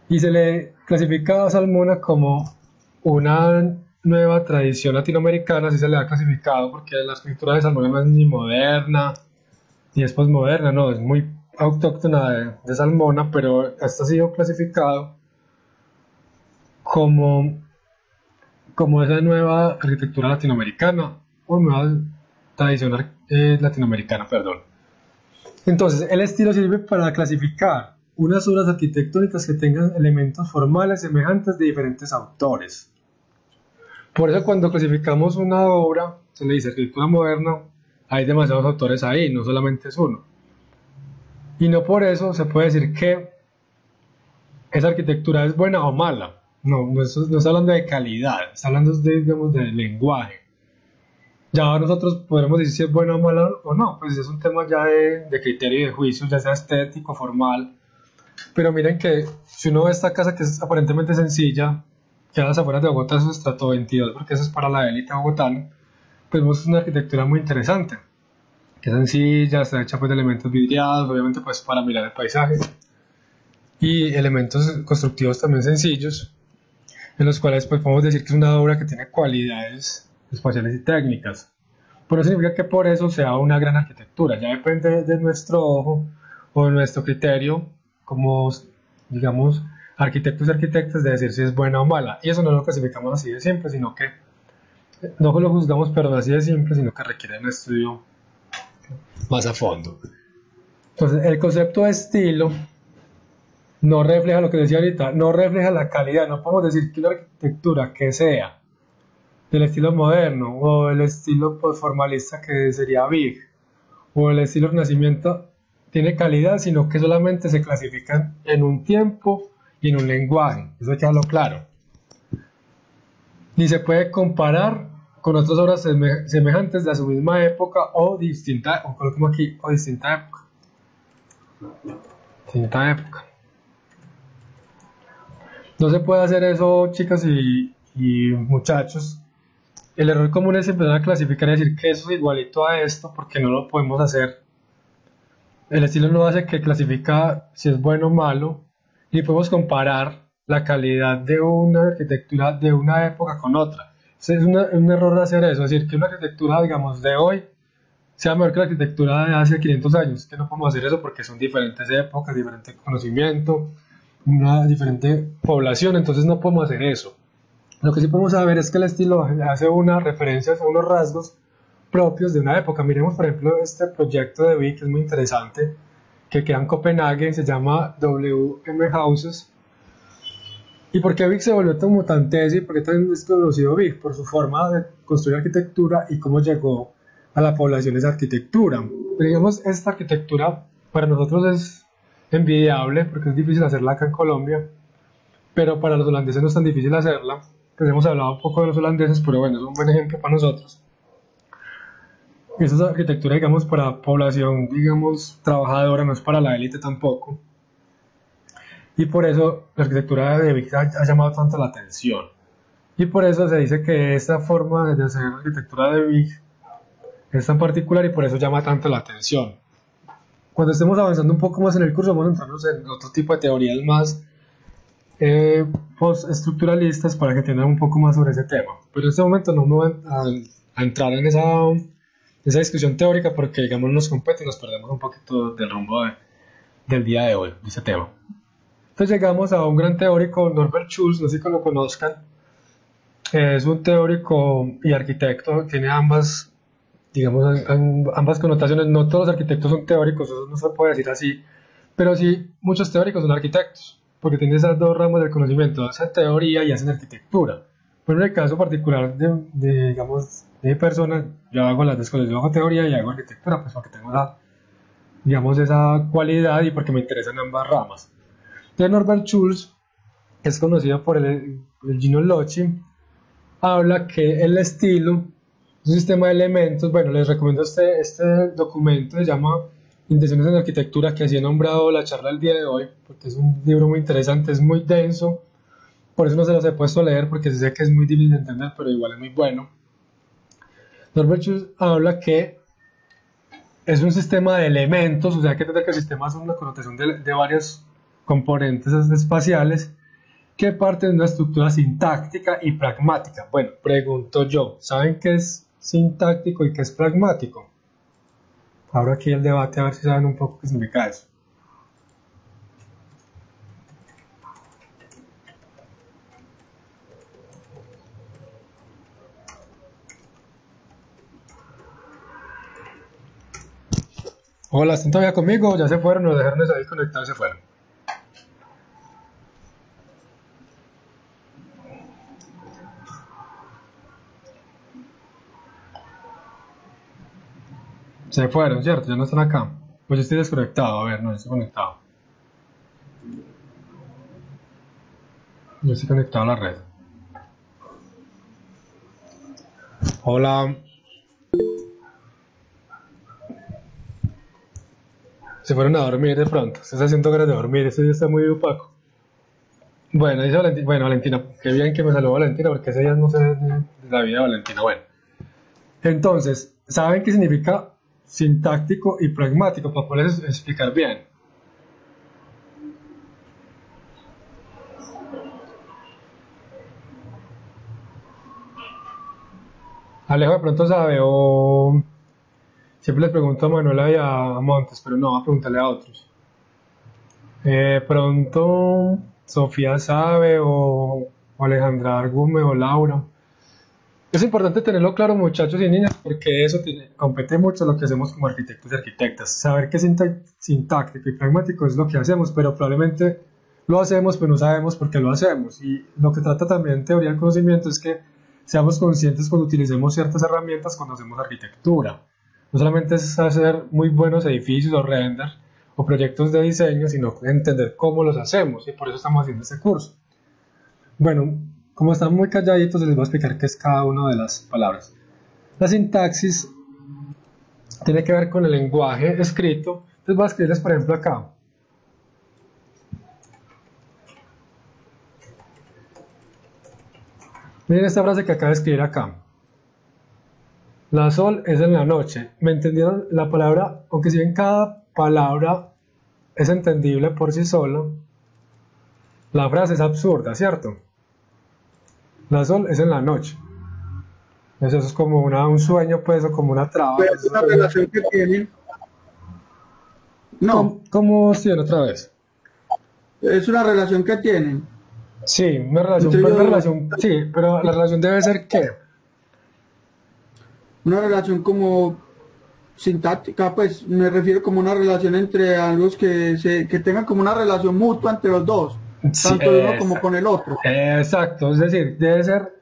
y se le clasifica a Salmona como una nueva tradición latinoamericana, así se le ha clasificado, porque la arquitectura de Salmona no es ni moderna ni es posmoderna, no, es muy autóctona de Salmona, pero esta ha sido clasificado como esa nueva arquitectura latinoamericana o nueva tradición latinoamericana, perdón. Entonces, el estilo sirve para clasificar unas obras arquitectónicas que tengan elementos formales semejantes de diferentes autores. Por eso cuando clasificamos una obra, se le dice arquitectura moderna, hay demasiados autores ahí, no solamente es uno. Y no por eso se puede decir que esa arquitectura es buena o mala. No está hablando de calidad, está hablando digamos, de lenguaje. Ya nosotros podremos decir si es buena o mala o no, pues es un tema ya de criterio y de juicio, ya sea estético, formal Pero miren que si uno ve esta casa que es aparentemente sencilla, que a las afueras de Bogotá es un estrato 22, porque eso es para la élite bogotana, pues vemos una arquitectura muy interesante, que es sencilla, está hecha pues de elementos vidriados, obviamente pues para mirar el paisaje, y elementos constructivos también sencillos, en los cuales pues podemos decir que es una obra que tiene cualidades espaciales y técnicas. Pero no significa que por eso sea una gran arquitectura, ya depende de nuestro ojo o de nuestro criterio como, digamos, arquitectos y arquitectas de decir si es buena o mala. Y eso no lo clasificamos así de simple, sino que no lo juzgamos pero así de simple, sino que requiere un estudio más a fondo. Entonces, el concepto de estilo no refleja lo que decía ahorita, no refleja la calidad. No podemos decir que una arquitectura que sea del estilo moderno o el estilo postformalista que sería Big o el estilo Renacimiento tiene calidad, sino que solamente se clasifican en un tiempo y en un lenguaje. Eso hay que dejarlo claro. Ni se puede comparar con otras obras semejantes de su misma época o distinta, o coloquemos aquí, o distinta época. Distinta época. No se puede hacer eso, chicas y muchachos. El error común es empezar a clasificar y decir que eso es igualito a esto, porque no lo podemos hacer. El estilo no hace que clasifica si es bueno o malo, ni podemos comparar la calidad de una arquitectura de una época con otra. Es un error hacer eso, es decir, que una arquitectura, digamos, de hoy sea mejor que la arquitectura de hace 500 años, que no podemos hacer eso porque son diferentes épocas, diferente conocimiento, una diferente población, entonces no podemos hacer eso. Lo que sí podemos saber es que el estilo hace una referencia a unos rasgos propios de una época. Miremos, por ejemplo, este proyecto de Vic, que es muy interesante, que queda en Copenhague, se llama WM Houses. ¿Y por qué Vic se volvió como tan tesis? ¿Por qué tan es conocido Vic? Por su forma de construir arquitectura y cómo llegó a la población esa arquitectura. Pero digamos, esta arquitectura para nosotros es envidiable porque es difícil hacerla acá en Colombia, pero para los holandeses no es tan difícil hacerla. Pues hemos hablado un poco de los holandeses, pero bueno, es un buen ejemplo para nosotros. Esa es arquitectura, digamos, para población, digamos, trabajadora, no es para la élite tampoco. Y por eso la arquitectura de Vic ha llamado tanto la atención. Y por eso se dice que esta forma de hacer arquitectura de Vic es tan particular y por eso llama tanto la atención. Cuando estemos avanzando un poco más en el curso, vamos a entrarnos en otro tipo de teorías más postestructuralistas para que entiendan un poco más sobre ese tema. Pero en este momento no me voy a entrar en esa discusión teórica porque, digamos, nos compete y nos perdemos un poquito del rumbo del día de hoy, de ese tema. Entonces llegamos a un gran teórico, Norbert Schulz, no sé si lo conozcan. Es un teórico y arquitecto, tiene ambas, digamos, ambas connotaciones. No todos los arquitectos son teóricos, eso no se puede decir así, pero sí muchos teóricos son arquitectos, porque tienen esas dos ramas del conocimiento, hacen teoría y hacen arquitectura. Pero en el caso particular digamos, de mi persona, yo hago las dos cosas, yo hago teoría y hago arquitectura, pues porque tengo digamos, esa cualidad y porque me interesan ambas ramas. Entonces Norbert Schulz, que es conocido por el Gino Locci, habla que el estilo es un sistema de elementos. Bueno, les recomiendo este documento, se llama Intenciones en Arquitectura, que así he nombrado la charla del día de hoy, porque es un libro muy interesante, es muy denso, por eso no se los he puesto a leer, porque sé que es muy difícil de entender, pero igual es muy bueno. Norbert Schulz habla que es un sistema de elementos, o sea, hay que entender que el sistema es una connotación de varios componentes espaciales que parten de una estructura sintáctica y pragmática. Bueno, pregunto yo, ¿saben qué es sintáctico y qué es pragmático? Abro aquí el debate a ver si saben un poco qué significa eso. Hola, ¿están todavía conmigo? ¿Ya se fueron? ¿Nos dejaron ahí conectados y se fueron? Se fueron, ¿cierto? Ya no están acá. Pues yo estoy desconectado, a ver, no, yo estoy conectado. Yo estoy conectado a la red. Hola. Se fueron a dormir de pronto. Se está haciendo ganas de dormir. Eso ya está muy opaco. Bueno, dice Valentina. Bueno, Valentina, qué bien que me saludó Valentina, porque ese día no sé de la vida de Valentina. Bueno, entonces, ¿saben qué significa sintáctico y pragmático? Para poderles explicar bien. Alejo de pronto sabe, o siempre les pregunto a Manuela y a Montes, pero no, a preguntarle a otros. Pronto Sofía sabe, o Alejandra Argume, o Laura. Es importante tenerlo claro, muchachos y niñas, porque eso compete mucho lo que hacemos como arquitectos y arquitectas. Saber que sintáctico y pragmático es lo que hacemos, pero probablemente lo hacemos, pero no sabemos por qué lo hacemos. Y lo que trata también teoría del conocimiento es que seamos conscientes cuando utilicemos ciertas herramientas cuando hacemos arquitectura. No solamente es hacer muy buenos edificios o renders o proyectos de diseño, sino entender cómo los hacemos, y por eso estamos haciendo este curso. Bueno, como están muy calladitos, les voy a explicar qué es cada una de las palabras. La sintaxis tiene que ver con el lenguaje escrito. Entonces voy a escribirles, por ejemplo, acá. Miren esta frase que acabo de escribir acá. La sol es en la noche. ¿Me entendieron? La palabra, aunque si bien cada palabra es entendible por sí sola, la frase es absurda, ¿cierto? La sol es en la noche. Eso es como un sueño, pues, o como una traba. Pero es una relación que tienen. No. ¿Cómo siguen otra vez? Es una relación que tienen. Sí, una relación, sí, pero la relación debe ser ¿qué? Una relación como sintáctica, pues me refiero como una relación entre ambos que tengan como una relación mutua entre los dos, Sí, tanto de uno como con el otro. Exacto, es decir, debe ser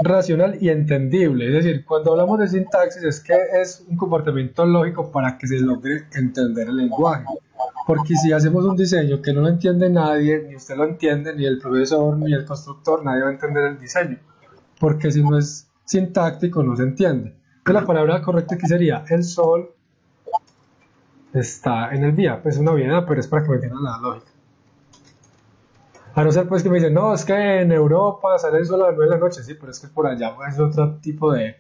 racional y entendible. Es decir, cuando hablamos de sintaxis es que es un comportamiento lógico para que se logre entender el lenguaje. Porque si hacemos un diseño que no lo entiende nadie, ni usted lo entiende, ni el profesor, ni el constructor, nadie va a entender el diseño. Porque si no es sintáctico, no se entiende. Entonces, la palabra correcta aquí sería: el sol está en el día. Pues es una obviedad, pero es para que me entiendan la lógica. A no ser pues que me dicen, no, es que en Europa sale el sol a las 9 de la noche. Sí, pero es que por allá pues, es otro tipo de,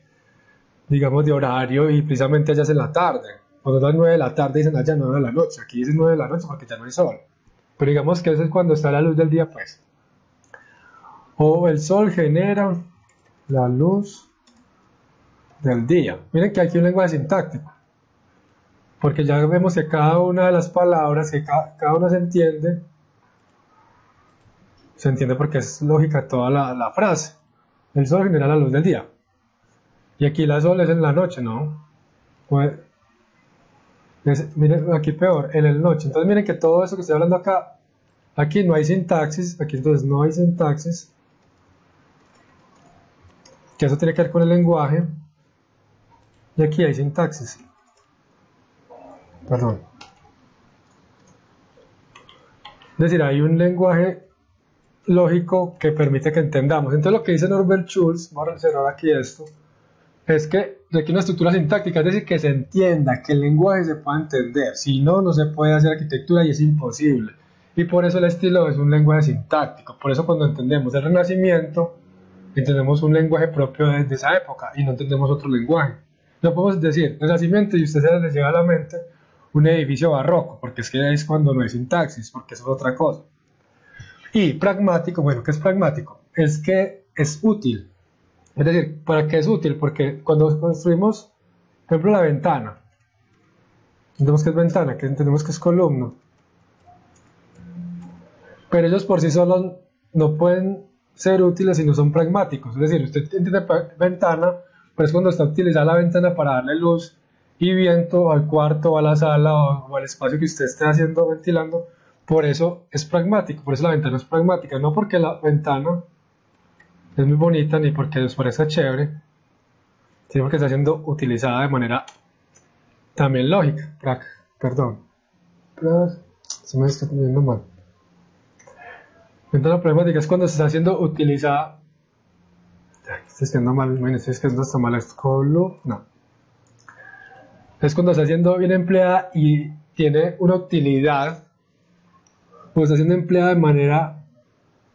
digamos, de horario, y precisamente allá es en la tarde. Cuando es las 9 de la tarde dicen allá 9 de la noche. Aquí dicen 9 de la noche porque ya no hay sol. Pero digamos que eso es cuando está la luz del día, pues. O el sol genera la luz del día. Miren que aquí hay un lenguaje sintáctico. Porque ya vemos que cada una de las palabras, que cada una se entiende porque es lógica toda la frase. El sol genera la luz del día. Y aquí la sol es en la noche, ¿no? Pues, miren, aquí peor, en el noche. Entonces miren que todo eso que estoy hablando acá, aquí no hay sintaxis, aquí entonces no hay sintaxis, que eso tiene que ver con el lenguaje, y aquí hay sintaxis. Perdón. Es decir, hay un lenguaje lógico que permite que entendamos. Entonces lo que dice Norbert Schulz, voy a cerrar aquí esto, es que requiere una estructura sintáctica, es decir, que se entienda, que el lenguaje se pueda entender. Si no, no se puede hacer arquitectura y es imposible. Y por eso el estilo es un lenguaje sintáctico. Por eso cuando entendemos el Renacimiento, entendemos un lenguaje propio de esa época y no entendemos otro lenguaje. No podemos decir Renacimiento y a usted se les llega a la mente un edificio barroco, porque es que es cuando no hay sintaxis, porque eso es otra cosa. Y pragmático, bueno, ¿qué es pragmático? Es que es útil. Es decir, ¿para qué es útil? Porque cuando construimos, por ejemplo, la ventana, entendemos que es ventana, que entendemos que es columna, pero ellos por sí solos no pueden ser útiles si no son pragmáticos. Es decir, usted entiende ventana, pero es cuando está utilizada la ventana para darle luz y viento al cuarto, o a la sala, o al espacio que usted esté haciendo, ventilando. Por eso es pragmático, por eso la ventana es pragmática, no porque la ventana es muy bonita ni porque les parezca chévere, sino porque está siendo utilizada de manera también lógica. Perdón, se me está poniendo mal. Ventana pragmática es cuando se está haciendo utilizada. Estoy escribiendo mal, estoy escribiendo hasta mal esto. No. Es cuando está siendo bien empleada y tiene una utilidad, pues está siendo empleada de manera,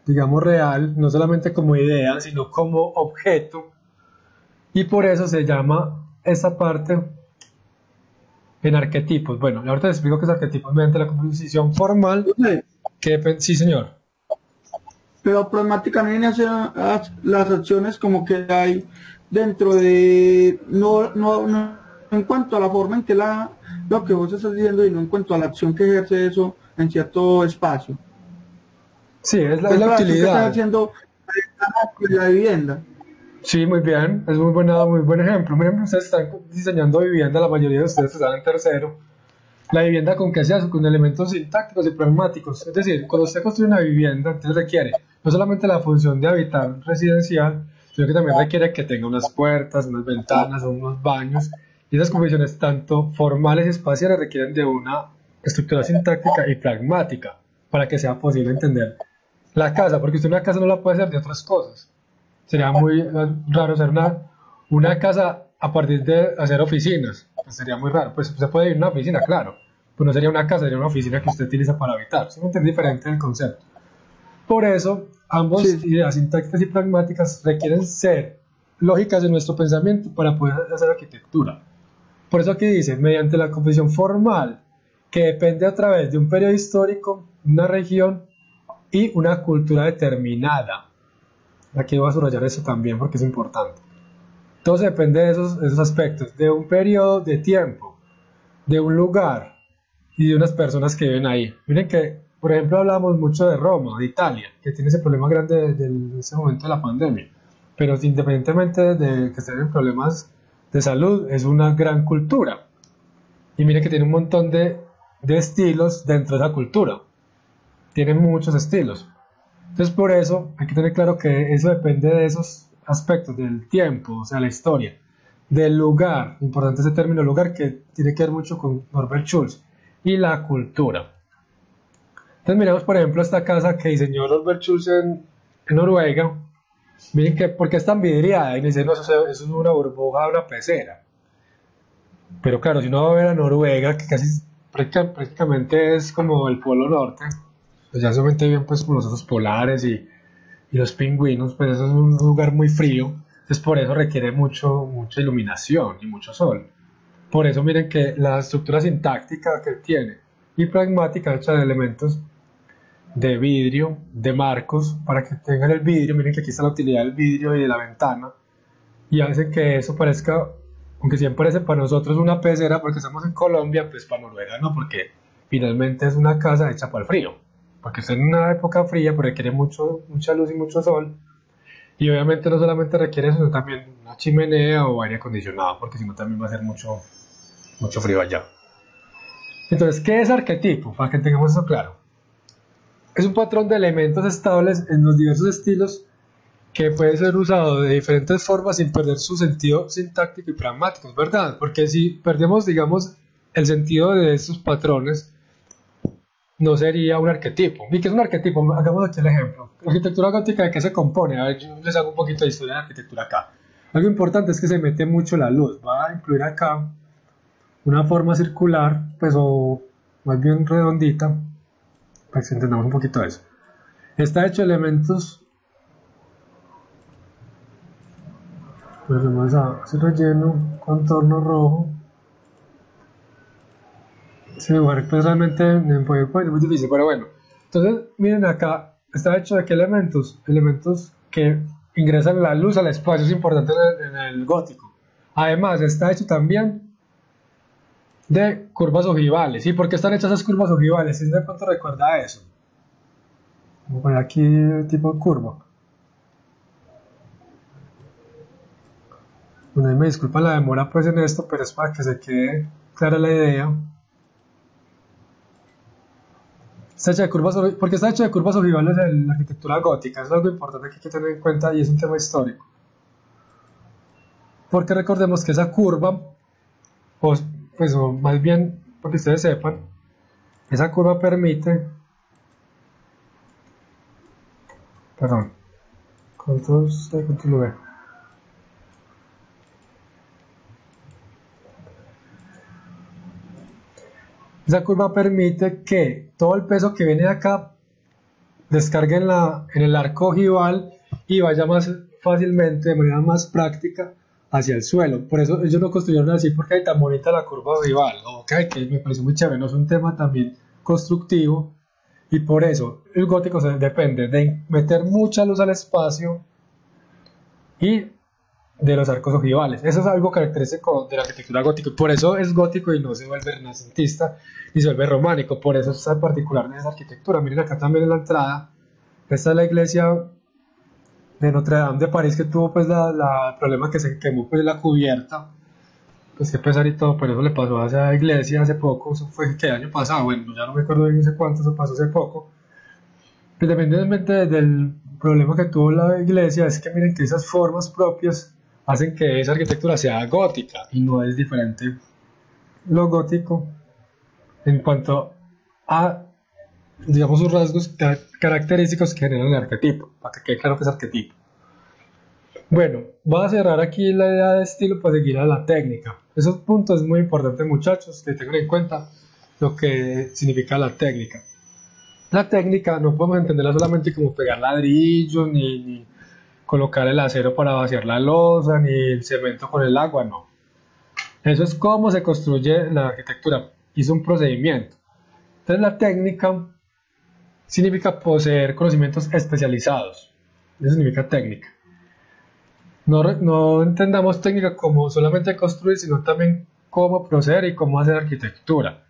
digamos, real, no solamente como idea, sino como objeto, y por eso se llama esa parte en arquetipos. Bueno, ahorita les explico qué es arquetipos mediante la composición formal, sí, señor. Pero pragmáticamente hace las acciones como que hay dentro de, no en cuanto a la forma en que lo que vos estás diciendo y no en cuanto a la acción que ejerce eso en cierto espacio. Sí, es Por la ejemplo, la acción que están utilidad. haciendo en la vivienda. Sí, muy bien, es muy buen ejemplo. Miren, ustedes están diseñando vivienda, la mayoría de ustedes están en tercero. La vivienda con qué se hace, con elementos sintácticos y pragmáticos. Es decir, cuando usted construye una vivienda, entonces requiere no solamente la función de habitar residencial, sino que también requiere que tenga unas puertas, unas ventanas, unos baños. Y esas condiciones, tanto formales y espaciales, requieren de una estructura sintáctica y pragmática para que sea posible entender la casa, porque usted una casa no la puede hacer de otras cosas. Sería muy raro hacer una casa a partir de hacer oficinas. Pues sería muy raro. Pues se puede ir a una oficina, claro. Pues no sería una casa, sería una oficina que usted utiliza para habitar. Es un diferente el concepto. Por eso, ambas ideas sintácticas y pragmáticas requieren ser lógicas en nuestro pensamiento para poder hacer arquitectura. Por eso aquí dice, mediante la composición formal, que depende a través de un periodo histórico, una región y una cultura determinada. Aquí voy a subrayar eso también porque es importante. Todo depende de esos aspectos, de un periodo de tiempo, de un lugar y de unas personas que viven ahí. Miren que, por ejemplo, hablamos mucho de Roma, de Italia, que tiene ese problema grande desde ese momento de la pandemia. Pero independientemente de que estén en problemas de salud, es una gran cultura. Y miren que tiene un montón de estilos dentro de la cultura. Tiene muchos estilos. Entonces, por eso hay que tener claro que eso depende de esos aspectos del tiempo, o sea, la historia, del lugar, importante ese término lugar que tiene que ver mucho con Norbert Schulz, y la cultura. Entonces, miremos, por ejemplo, esta casa que diseñó Norbert Schulz en Noruega. Miren que, porque es tan vidriada, y me dicen, no, eso es una burbuja, una pecera. Pero claro, si uno va a ver a Noruega, que casi prácticamente es como el Polo Norte, pues ya solamente bien pues como los osos polares y los pingüinos, pues eso es un lugar muy frío, entonces por eso requiere mucha iluminación y mucho sol. Por eso miren que la estructura sintáctica que tiene y pragmática hecha de elementos de vidrio, de marcos, para que tengan el vidrio, miren que aquí está la utilidad del vidrio y de la ventana, y hacen que eso parezca, aunque siempre parece para nosotros una pecera porque estamos en Colombia, pues para Noruega no, porque finalmente es una casa hecha para el frío, porque está en una época fría, pero requiere mucha luz y mucho sol, y obviamente no solamente requiere eso, sino también una chimenea o aire acondicionado, porque si no también va a ser mucho frío allá. Entonces, ¿qué es arquetipo? Para que tengamos eso claro. Es un patrón de elementos estables en los diversos estilos que puede ser usado de diferentes formas sin perder su sentido sintáctico y pragmático, ¿es verdad? Porque si perdemos, digamos, el sentido de estos patrones, no sería un arquetipo. ¿Y qué es un arquetipo? Hagamos aquí el ejemplo. La arquitectura gótica, ¿de qué se compone? A ver, yo les hago un poquito de historia de arquitectura acá. Algo importante es que se mete mucho la luz. Va a incluir acá una forma circular, pues o más bien redondita, para que entendamos un poquito eso. Está hecho de elementos, pues vamos a hacer relleno, contorno rojo. Sí, dibujar pues realmente en PowerPoint es muy difícil, pero bueno. Entonces, miren acá, está hecho de qué elementos? Elementos que ingresan la luz al espacio, es importante en el gótico. Además, está hecho también de curvas ojivales. ¿Y por qué están hechas esas curvas ojivales? ¿Sí de pronto recuerda eso? Voy a poner aquí el tipo de curva. Bueno, ahí me disculpa la demora pues en esto, pero es para que se quede clara la idea. Está hecha de curvas, porque está hecho de curvas ojivales en la arquitectura gótica, es algo importante que hay que tener en cuenta y es un tema histórico. Porque recordemos que esa curva, o más bien, porque ustedes sepan, esa curva permite, perdón, control C, control V. Esa curva permite que todo el peso que viene de acá descargue en el arco ojival y vaya más fácilmente, de manera más práctica, hacia el suelo. Por eso ellos lo construyeron así, porque hay tan bonita la curva ojival. Okay, que me pareció muy chévere, no es un tema también constructivo, y por eso el gótico depende de meter mucha luz al espacio y de los arcos ojivales. Eso es algo característico de la arquitectura gótica, y por eso es gótico y no se vuelve renacentista ni se vuelve románico. Por eso es tan particular de esa arquitectura. Miren acá también en la entrada, esta es la iglesia de Notre Dame de París, que tuvo pues el problema que se quemó pues la cubierta, pues que pesar y todo, pero eso le pasó a esa iglesia hace poco. Eso fue que el año pasado, bueno, ya no me acuerdo bien hace cuánto, eso pasó hace poco. Independientemente del problema que tuvo la iglesia, es que miren que esas formas propias hacen que esa arquitectura sea gótica, y no es diferente lo gótico en cuanto a, digamos, sus rasgos característicos que generan el arquetipo, para que quede claro que es arquetipo. Bueno, voy a cerrar aquí la idea de estilo para seguir a la técnica. Esos puntos es muy importante, muchachos, que tengan en cuenta lo que significa la técnica. La técnica no podemos entenderla solamente como pegar ladrillos, ni colocar el acero para vaciar la losa, ni el cemento con el agua, no. Eso es cómo se construye la arquitectura, es un procedimiento. Entonces la técnica significa poseer conocimientos especializados. Eso significa técnica. No entendamos técnica como solamente construir, sino también cómo proceder y cómo hacer arquitectura.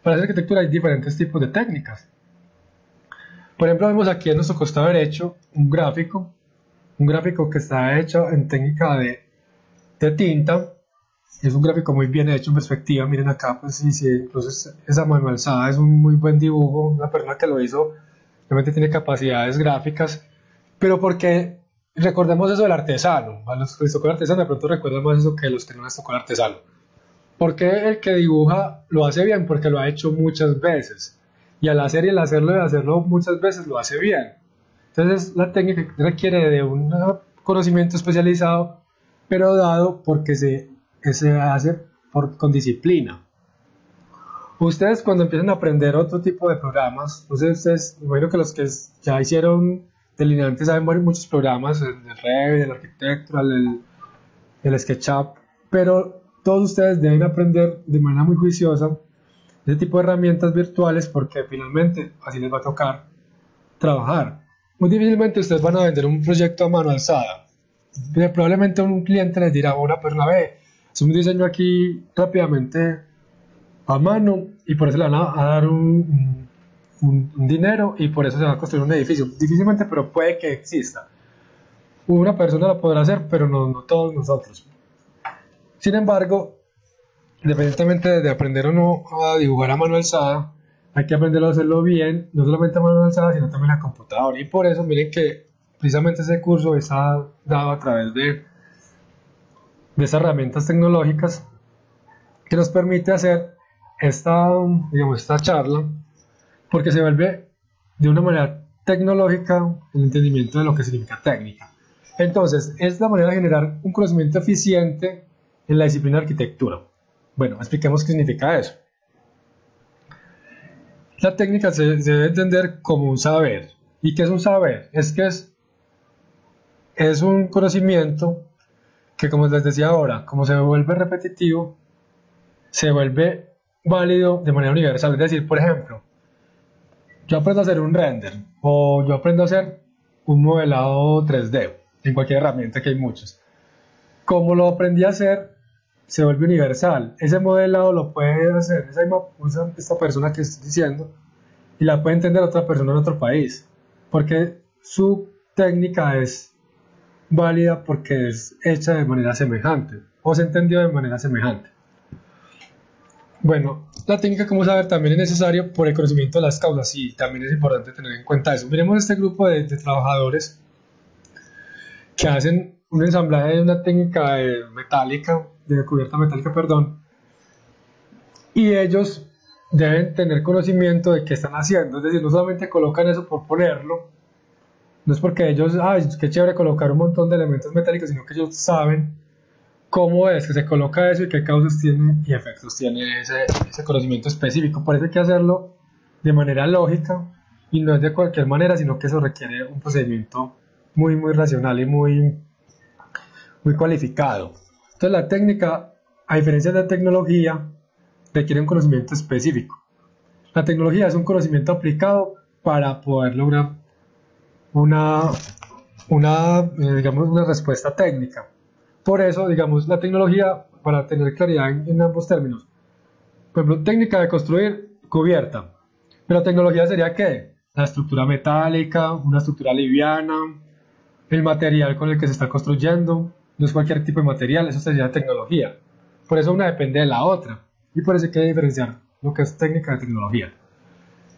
Para hacer arquitectura hay diferentes tipos de técnicas. Por ejemplo, vemos aquí en nuestro costado derecho un gráfico que está hecho en técnica de tinta. Es un gráfico muy bien hecho en perspectiva. Miren acá, pues sí, incluso esa mano alzada es un muy buen dibujo. Una persona que lo hizo realmente tiene capacidades gráficas, pero porque recordemos eso del artesano. A los que les tocó el artesano, de pronto recuerdan más eso que los que no les tocó el artesano. Porque el que dibuja lo hace bien, porque lo ha hecho muchas veces, y al hacer y al hacerlo y hacerlo muchas veces lo hace bien. Entonces la técnica requiere de un conocimiento especializado, pero dado porque se hace con disciplina. Ustedes cuando empiezan a aprender otro tipo de programas, ustedes, imagino que los que ya hicieron delineantes saben muchos programas, el Revit, el Architectural, el SketchUp, pero todos ustedes deben aprender de manera muy juiciosa ese tipo de herramientas virtuales, porque finalmente así les va a tocar trabajar. Muy difícilmente ustedes van a vender un proyecto a mano alzada. Probablemente un cliente les dirá a una persona, es un diseño aquí rápidamente a mano, y por eso le van a dar un dinero, y por eso se va a construir un edificio. Difícilmente, pero puede que exista. Una persona lo podrá hacer, pero no todos nosotros. Sin embargo, independientemente de aprender o no a dibujar a mano alzada, hay que aprender a hacerlo bien, no solamente a mano alzada, sino también a computadora. Y por eso miren que precisamente ese curso está dado a través de esas herramientas tecnológicas que nos permite hacer esta charla, porque se vuelve de una manera tecnológica el entendimiento de lo que significa técnica. Entonces, es la manera de generar un conocimiento eficiente en la disciplina de arquitectura. Bueno, expliquemos qué significa eso. La técnica se debe entender como un saber. ¿Y qué es un saber? Es un conocimiento que, como les decía ahora, como se vuelve repetitivo, se vuelve válido de manera universal. Es decir, por ejemplo, yo aprendo a hacer un render, o yo aprendo a hacer un modelado 3D en cualquier herramienta, que hay muchas. Como lo aprendí a hacer, se vuelve universal. Ese modelado lo puede hacer esta persona que estoy diciendo, y la puede entender otra persona en otro país, porque su técnica es válida porque es hecha de manera semejante, o se entendió de manera semejante. Bueno, la técnica, como saber, también es necesario por el conocimiento de las causas, y también es importante tener en cuenta eso. Miremos este grupo de trabajadores que hacen un ensamblaje de una técnica de cubierta metálica, y ellos deben tener conocimiento de qué están haciendo. Es decir, no solamente colocan eso por ponerlo, no es porque ellos, qué chévere colocar un montón de elementos metálicos, sino que ellos saben cómo es que se coloca eso y qué causas tiene y efectos tiene ese conocimiento específico. Por eso hay que hacerlo de manera lógica y no es de cualquier manera, sino que eso requiere un procedimiento muy, muy racional y muy, muy cualificado. Entonces la técnica, a diferencia de la tecnología, requiere un conocimiento específico. La tecnología es un conocimiento aplicado para poder lograr digamos, una respuesta técnica. Por eso, digamos, la tecnología, para tener claridad en ambos términos, por ejemplo, técnica de construir cubierta. Pero tecnología sería ¿qué? La estructura metálica, una estructura liviana, el material con el que se está construyendo, no es cualquier tipo de material, eso sería tecnología. Por eso una depende de la otra, y por eso hay que diferenciar lo que es técnica de tecnología.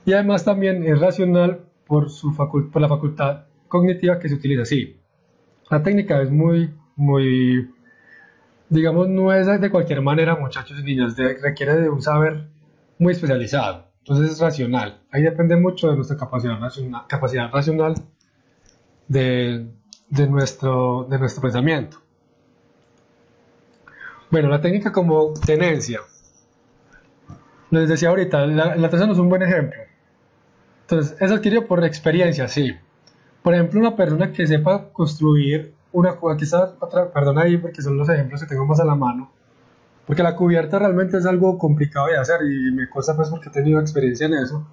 Y además también es racional por la facultad cognitiva que se utiliza. Sí, la técnica es muy, digamos, no es de cualquier manera, muchachos y niñas, requiere de un saber muy especializado. Entonces es racional. Ahí depende mucho de nuestra capacidad racional de nuestro pensamiento. Bueno, la técnica como tenencia. Les decía ahorita, la tasa no es un buen ejemplo. Entonces, es adquirido por experiencia, sí. Por ejemplo, una persona que sepa construir aquí está otra, perdón ahí porque son los ejemplos que tengo más a la mano, porque la cubierta realmente es algo complicado de hacer y me consta pues porque he tenido experiencia en eso.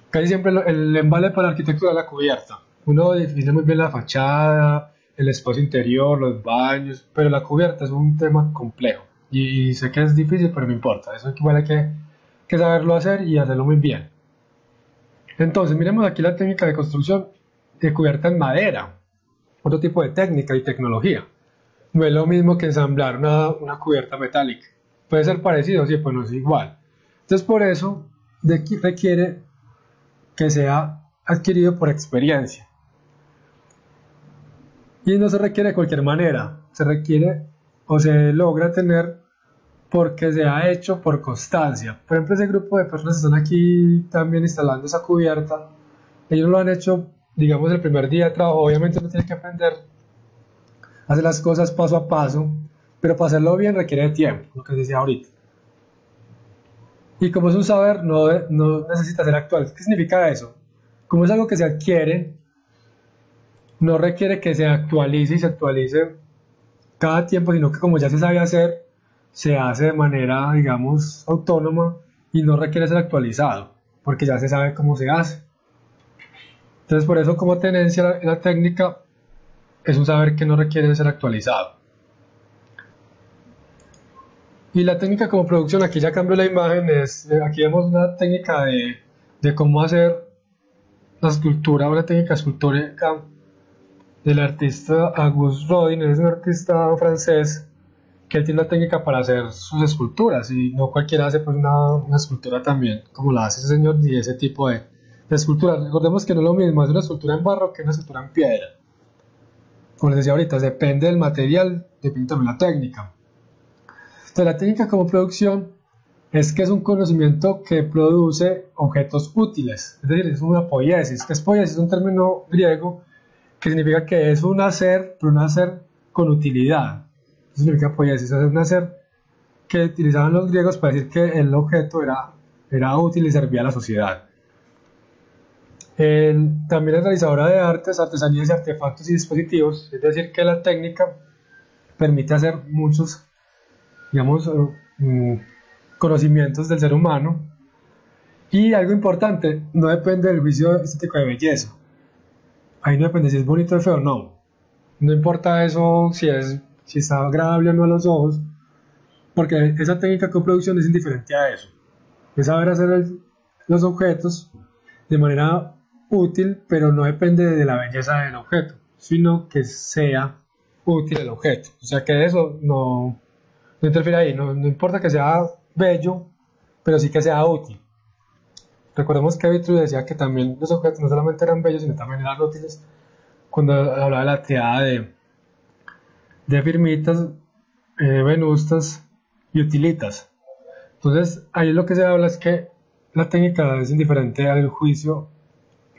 Casi siempre el embale para la arquitectura es la cubierta. Uno define muy bien la fachada, el espacio interior, los baños, pero la cubierta es un tema complejo y sé que es difícil, pero no importa, eso igual hay que saberlo hacer y hacerlo muy bien. Entonces, miremos aquí la técnica de construcción de cubierta en madera, otro tipo de técnica y tecnología. No es lo mismo que ensamblar una cubierta metálica. Puede ser parecido, sí, pero no es igual. Entonces, por eso requiere que sea adquirido por experiencia. Y no se requiere de cualquier manera, se requiere o se logra tener porque se ha hecho por constancia. Por ejemplo, ese grupo de personas que están aquí también instalando esa cubierta, ellos lo han hecho, digamos, el primer día de trabajo. Obviamente uno tiene que aprender a hacer las cosas paso a paso, pero para hacerlo bien requiere tiempo, lo que decía ahorita. Y como es un saber, no necesita ser actual. ¿Qué significa eso? Como es algo que se adquiere, no requiere que se actualice y se actualice cada tiempo, sino que como ya se sabe hacer, se hace de manera, digamos, autónoma y no requiere ser actualizado, porque ya se sabe cómo se hace. Entonces, por eso como tenencia la técnica es un saber que no requiere ser actualizado. Y la técnica como producción, aquí ya cambió la imagen, aquí vemos una técnica de cómo hacer la escultura, una técnica escultórica del artista Auguste Rodin. Es un artista francés que él tiene una técnica para hacer sus esculturas y no cualquiera hace pues una escultura también como la hace ese señor y ese tipo de esculturas. Recordemos que no es lo mismo hacer una escultura en barro que una escultura en piedra. Como les decía ahorita, depende del material, depende también de la técnica. Entonces la técnica como producción es que es un conocimiento que produce objetos útiles, es decir, es una poiesis. ¿Qué es poiesis? Es un término griego que significa que es un hacer, pero un hacer con utilidad. Eso significa poiesis, es un hacer que utilizaban los griegos para decir que el objeto era útil y servía a la sociedad. También es realizadora de artes, artesanías y artefactos y dispositivos, es decir, que la técnica permite hacer muchos, digamos, conocimientos del ser humano. Y algo importante, no depende del juicio estético de belleza. Ahí no depende si es bonito o feo, no. No importa eso, si está agradable o no a los ojos, porque esa técnica de producción es indiferente a eso. Es saber hacer los objetos de manera útil, pero no depende de la belleza del objeto, sino que sea útil el objeto. O sea que eso no interfiere ahí, no importa que sea bello, pero sí que sea útil. Recordemos que Vitruvius decía que también los objetos no solamente eran bellos, sino también eran útiles, cuando hablaba de la triada de firmitas, venustas y utilitas. Entonces, ahí lo que se habla es que la técnica es indiferente al juicio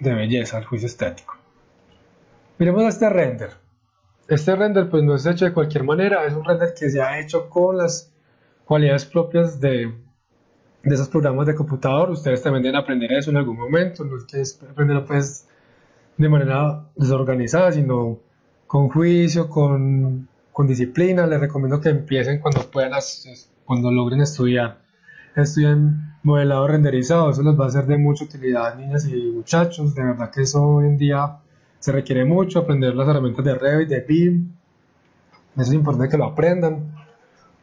de belleza, al juicio estético. Miremos este render. Este render pues no es hecho de cualquier manera, es un render que se ha hecho con las cualidades propias de esos programas de computador. Ustedes también deben aprender eso en algún momento, no es que aprenderlo pues de manera desorganizada, sino con juicio, con disciplina. Les recomiendo que empiecen cuando puedan, cuando logren estudiar. Estudien modelado renderizado, eso les va a ser de mucha utilidad, niñas y muchachos. De verdad que eso hoy en día se requiere mucho, aprender las herramientas de Revit, de BIM. Eso es importante que lo aprendan,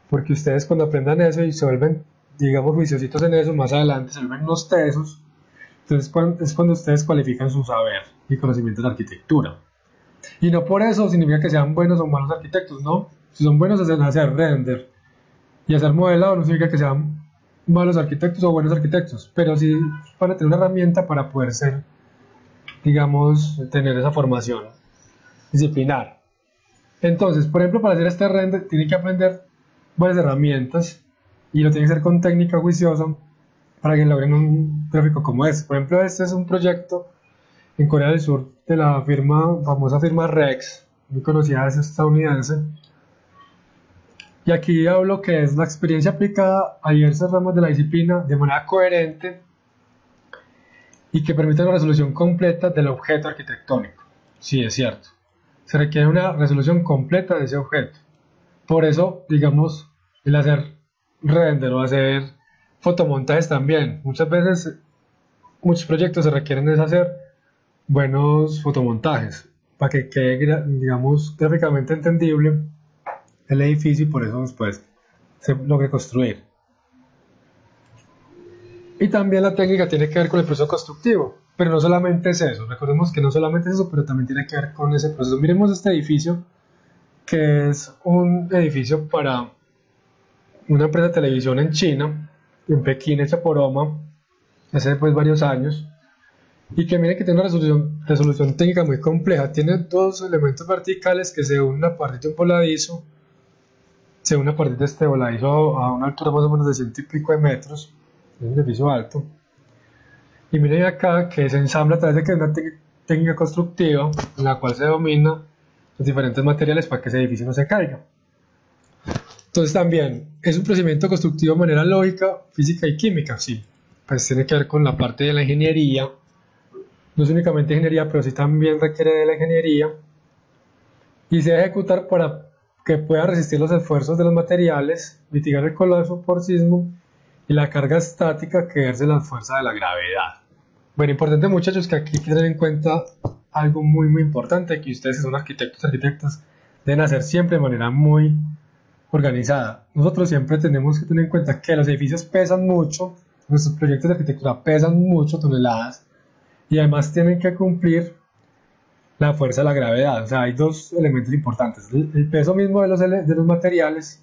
porque ustedes cuando aprendan eso y se vuelven, digamos, juiciositos en eso, más adelante se vuelven unos tesos. Entonces es cuando ustedes cualifican su saber y conocimiento de la arquitectura. Y no por eso significa que sean buenos o malos arquitectos, ¿no? Si son buenos en hacer render y hacer modelado, no significa que sean malos arquitectos o buenos arquitectos, pero sí van a tener una herramienta para poder ser, digamos, tener esa formación disciplinar. Entonces, por ejemplo, para hacer este render tienen que aprender varias herramientas y lo tienen que hacer con técnica juiciosa para que logren un gráfico como este. Por ejemplo, este es un proyecto en Corea del Sur de la famosa firma Rex, muy conocida, es estadounidense. Y aquí hablo que es la experiencia aplicada a diversas ramas de la disciplina de manera coherente y que permite una resolución completa del objeto arquitectónico. Sí, es cierto. Se requiere una resolución completa de ese objeto. Por eso, digamos, el hacer render o hacer fotomontajes también. Muchas veces, muchos proyectos se requieren de hacer buenos fotomontajes para que quede, digamos, gráficamente entendible el edificio y por eso después se logre construir. Y también la técnica tiene que ver con el proceso constructivo, pero no solamente es eso. Recordemos que no solamente es eso, pero también tiene que ver con ese proceso. Miremos este edificio, que es un edificio para una empresa de televisión en China, en Pekín, hecha por OMA, hace pues varios años, y que miren que tiene una resolución técnica muy compleja. Tiene dos elementos verticales que se unen a partir de un voladizo, se unen a partir de este voladizo a una altura más o menos de 100 y pico de metros, es un edificio alto. Y miren acá que se ensambla a través de que una técnica constructiva en la cual se domina los diferentes materiales para que ese edificio no se caiga. Entonces también es un procedimiento constructivo de manera lógica, física y química, sí. Pues tiene que ver con la parte de la ingeniería. No es únicamente ingeniería, pero sí también requiere de la ingeniería. Y se debe ejecutar para que pueda resistir los esfuerzos de los materiales, mitigar el colapso por sismo y la carga estática que ejerce la fuerza de la gravedad. Bueno, importante muchachos que aquí hay que tener en cuenta algo muy muy importante, que ustedes que son arquitectas deben hacer siempre de manera muy organizada. Nosotros siempre tenemos que tener en cuenta que los edificios pesan mucho, nuestros proyectos de arquitectura pesan mucho, toneladas, y además tienen que cumplir la fuerza de la gravedad. O sea, hay dos elementos importantes, el peso mismo de los materiales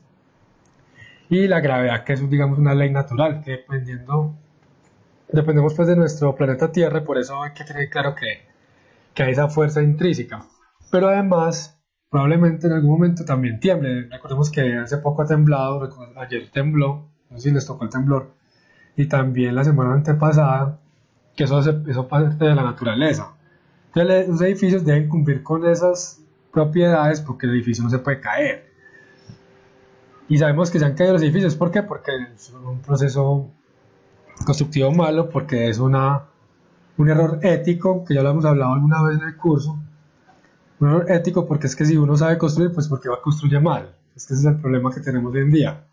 y la gravedad, que es, digamos, una ley natural, que dependemos pues de nuestro planeta Tierra, por eso hay que tener claro que hay esa fuerza intrínseca. Pero además, probablemente en algún momento también tiemble. Recordemos que hace poco ha temblado, ayer tembló, no sé si les tocó el temblor, y también la semana antepasada, que eso parte de la naturaleza. Entonces los edificios deben cumplir con esas propiedades porque el edificio no se puede caer. Y sabemos que se han caído los edificios, ¿por qué? Porque es un proceso constructivo malo, porque es un error ético, que ya lo hemos hablado alguna vez en el curso. Un error ético porque es que si uno sabe construir, pues porque va a construir mal. Es que ese es el problema que tenemos hoy en día.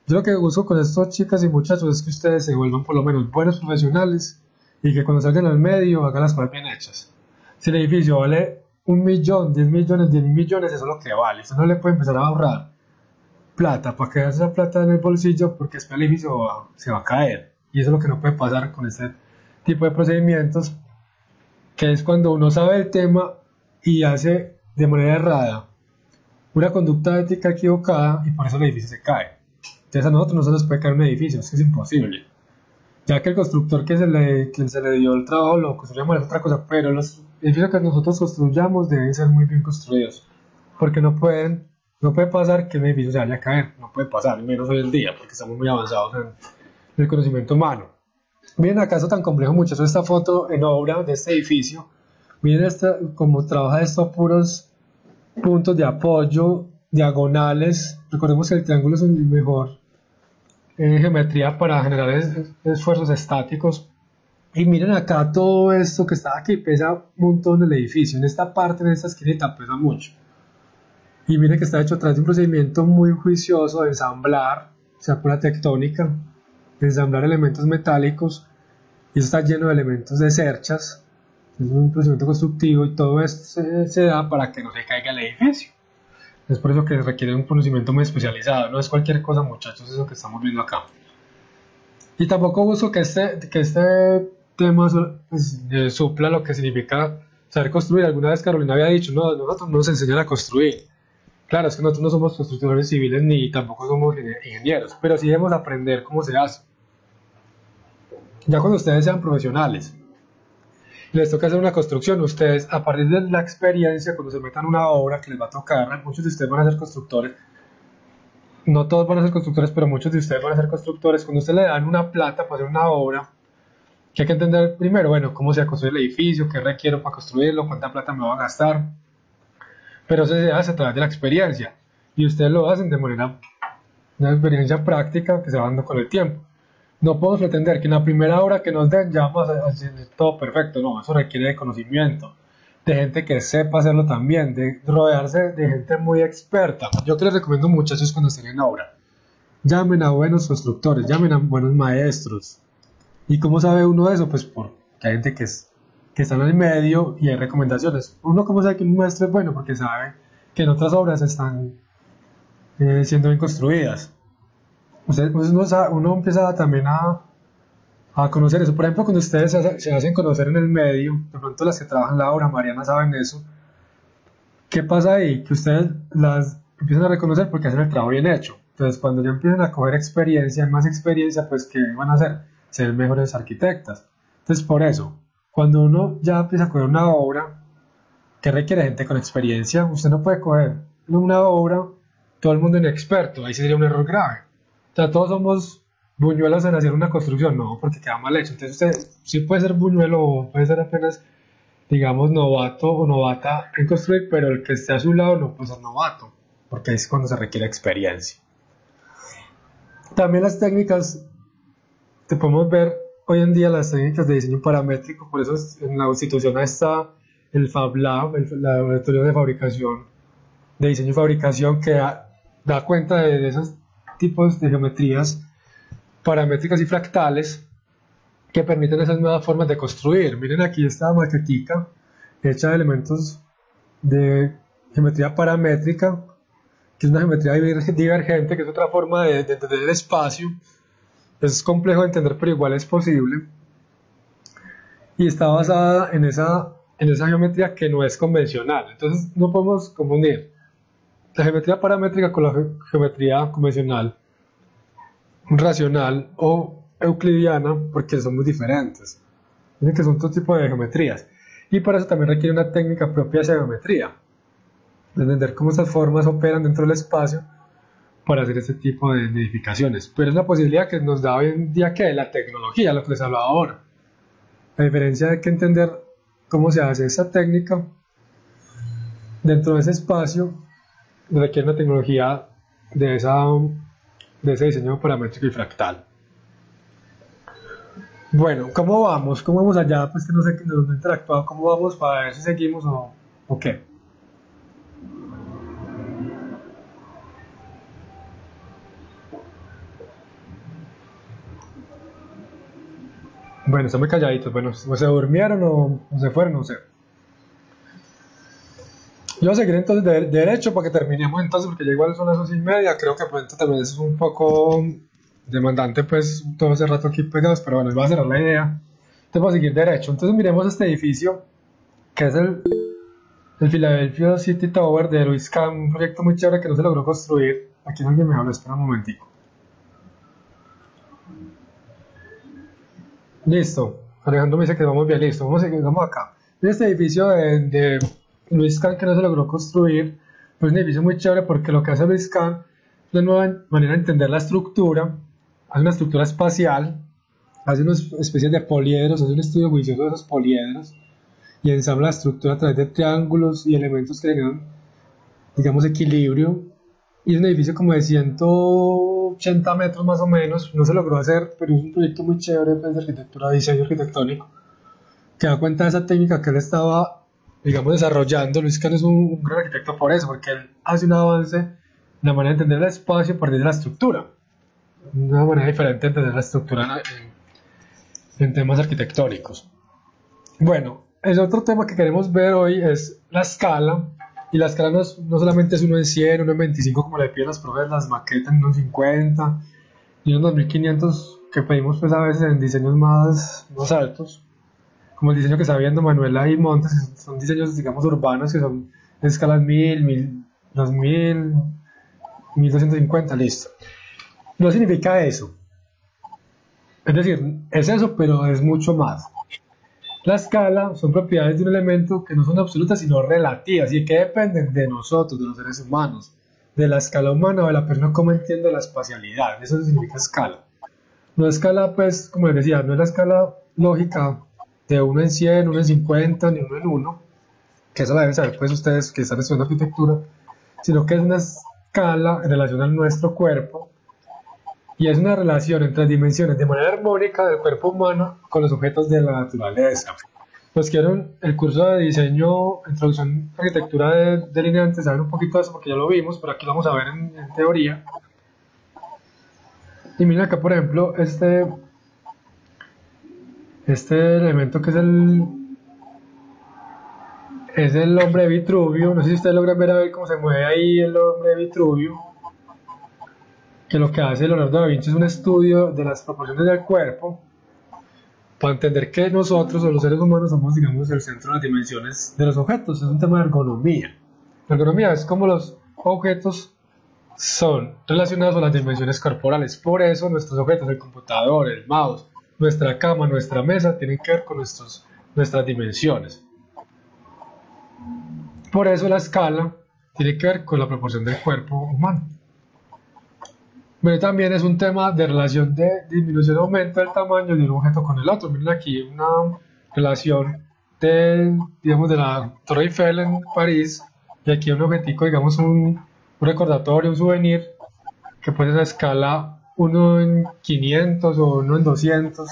Yo lo que busco con estos chicas y muchachos es que ustedes se vuelvan por lo menos buenos profesionales y que cuando salgan al medio hagan las cosas bien hechas. Si el edificio vale 1 millón, 10 millones, 10 millones, eso es lo que vale. Usted no le puede empezar a ahorrar plata para quedarse esa plata en el bolsillo porque después el edificio se va a caer. Y eso es lo que no puede pasar con este tipo de procedimientos, que es cuando uno sabe el tema y hace de manera errada una conducta ética equivocada y por eso el edificio se cae. Entonces a nosotros no se nos puede caer un edificio, es que es imposible. Ya que el constructor quien se le dio el trabajo lo construyamos es otra cosa, pero los edificios que nosotros construyamos deben ser muy bien construidos, porque no puede pasar que un edificio se vaya a caer, no puede pasar, menos hoy en día, porque estamos muy avanzados en el conocimiento humano. Miren acaso tan complejo muchachos esta foto en obra de este edificio. Miren como trabaja esto puros puntos de apoyo, diagonales. Recordemos que el triángulo es el mejor geometría para generar esfuerzos estáticos. Y miren acá, todo esto que está aquí pesa un montón el edificio. En esta parte, en esta esquinita, pesa mucho. Y miren que está hecho a través de un procedimiento muy juicioso de ensamblar, o sea, pura tectónica, de ensamblar elementos metálicos. Y eso está lleno de elementos de cerchas. Es un procedimiento constructivo y todo esto se da para que no se caiga el edificio. Es por eso que requiere un conocimiento muy especializado. No es cualquier cosa, muchachos, eso que estamos viendo acá. Y tampoco uso que este tema pues, supla lo que significa saber construir. Alguna vez Carolina había dicho, no, nosotros no nos enseñan a construir. Claro, es que nosotros no somos constructores civiles ni tampoco somos ingenieros, pero sí debemos aprender cómo se hace. Ya cuando ustedes sean profesionales, les toca hacer una construcción, ustedes a partir de la experiencia, cuando se metan una obra que les va a tocar, muchos de ustedes van a ser constructores, no todos van a ser constructores, pero muchos de ustedes van a ser constructores. Cuando ustedes le dan una plata para hacer una obra, que hay que entender primero, bueno, cómo se va a construir el edificio, qué requiero para construirlo, cuánta plata me va a gastar, pero eso se hace a través de la experiencia, y ustedes lo hacen de manera, una experiencia práctica que se va dando con el tiempo. No podemos pretender que en la primera obra que nos den ya vamos a hacer todo perfecto, no, eso requiere de conocimiento, de gente que sepa hacerlo también, de rodearse de gente muy experta. Yo que les recomiendo, muchachos, cuando estén en obra, llamen a buenos constructores, llamen a buenos maestros. ¿Y cómo sabe uno eso? Pues porque hay gente que está en el medio y hay recomendaciones. Uno cómo sabe que un maestro es bueno, porque sabe que en otras obras están siendo bien construidas. Uno empieza también a conocer eso. Por ejemplo, cuando ustedes se hacen conocer en el medio, de pronto las que trabajan la obra, Mariana, saben eso. ¿Qué pasa ahí? Que ustedes las empiezan a reconocer porque hacen el trabajo bien hecho. Entonces, cuando ya empiezan a coger experiencia, más experiencia, pues, ¿qué van a hacer? Ser mejores arquitectas. Entonces, por eso, cuando uno ya empieza a coger una obra que requiere gente con experiencia, usted no puede coger una obra, todo el mundo inexperto, ahí sería un error grave. O sea, todos somos buñuelos en hacer una construcción, no, porque queda mal hecho. Entonces usted sí puede ser buñuelo o puede ser apenas, digamos, novato o novata en construir, pero el que esté a su lado no puede ser novato, porque es cuando se requiere experiencia. También las técnicas, te podemos ver hoy en día las técnicas de diseño paramétrico, por eso en la institución está el Fab Lab, el laboratorio de fabricación, de diseño y fabricación, que da cuenta de esos tipos de geometrías paramétricas y fractales que permiten esas nuevas formas de construir. Miren aquí esta maquetica hecha de elementos de geometría paramétrica, que es una geometría divergente, que es otra forma de entender el espacio. Es complejo de entender, pero igual es posible. Y está basada en esa geometría que no es convencional. Entonces no podemos confundir la geometría paramétrica con la geometría convencional, racional o euclidiana, porque son muy diferentes. Miren que son todo tipo de geometrías. Y para eso también requiere una técnica propia de esa geometría, de entender cómo esas formas operan dentro del espacio para hacer este tipo de edificaciones. Pero es la posibilidad que nos da hoy en día que la tecnología, lo que les hablaba ahora. La diferencia de que entender cómo se hace esa técnica dentro de ese espacio requiere una tecnología de ese diseño paramétrico y fractal. Bueno, ¿cómo vamos? ¿Cómo vamos allá? Pues que no sé dónde interactuado. ¿Cómo vamos para ver si seguimos o qué? Bueno, están muy calladitos. Bueno, o se durmieron o se fueron, no sé. Yo voy a seguir entonces de derecho para que terminemos entonces, porque ya igual son las 11:30. Creo que pronto también es un poco demandante, pues, todo ese rato aquí pegados, pero bueno, voy a cerrar la idea. Entonces voy a seguir derecho. Entonces miremos este edificio, que es el Philadelphia City Tower de Louis Kahn, un proyecto muy chévere que no se logró construir. Aquí alguien me habla, espera un momentico. Listo, Alejandro me dice que vamos bien, listo, vamos acá. Este edificio de Louis Kahn que no se logró construir, pues un edificio muy chévere porque lo que hace Louis Kahn es una nueva manera de entender la estructura, hace una estructura espacial, hace unas especies de poliedros, hace un estudio juicioso de esos poliedros y ensambla la estructura a través de triángulos y elementos que generan digamos, equilibrio, y es un edificio como de 180 metros más o menos, no se logró hacer, pero es un proyecto muy chévere pues, de arquitectura, de diseño arquitectónico, que da cuenta de esa técnica que él estaba, digamos, desarrollando. Luis Cano es un gran arquitecto por eso, porque él hace un avance en la manera de entender el espacio a partir de la estructura, una manera diferente de entender la estructura en temas arquitectónicos. Bueno, el otro tema que queremos ver hoy es la escala, y la escala no solamente es 1 en 100, 1 en 25 como le piden los profes, las maquetas en 1 en 50 y unos 2500 que pedimos pues a veces en diseños más altos, como el diseño que está viendo Manuela y Montes, que son diseños digamos urbanos que son de escalas 1000, 2000, 1250, listo. No significa eso, es decir, es eso pero es mucho más. La escala son propiedades de un elemento que no son absolutas sino relativas y que dependen de nosotros, de los seres humanos, de la escala humana o de la persona cómo entiende la espacialidad. Eso significa escala. No escala, pues, como les decía, no es la escala lógica de 1 en 100, 1 en 50, ni 1 en 1, que eso la deben saber pues ustedes que están estudiando arquitectura, sino que es una escala en relación a nuestro cuerpo, y es una relación entre las dimensiones de manera armónica del cuerpo humano con los objetos de la naturaleza. Los que vieron el curso de diseño, introducción a arquitectura de delineantes, saben un poquito de eso porque ya lo vimos, pero aquí lo vamos a ver en teoría. Y miren acá, por ejemplo, este elemento que es el hombre de Vitruvio. No sé si ustedes logran ver a ver cómo se mueve ahí el hombre de Vitruvio, que lo que hace Leonardo da Vinci es un estudio de las proporciones del cuerpo para entender que nosotros o los seres humanos somos, digamos, el centro de las dimensiones de los objetos. Es un tema de ergonomía. La ergonomía es como los objetos son relacionados a las dimensiones corporales. Por eso nuestros objetos, el computador, el mouse, nuestra cama, nuestra mesa, tienen que ver con nuestras dimensiones. Por eso la escala tiene que ver con la proporción del cuerpo humano. Pero también es un tema de relación de disminución o aumento del tamaño de un objeto con el otro. Miren aquí una relación digamos, de la Torre Eiffel en París, y aquí un objetico, digamos un recordatorio, un souvenir, que puede ser a escala 1 en 500 o 1 en 200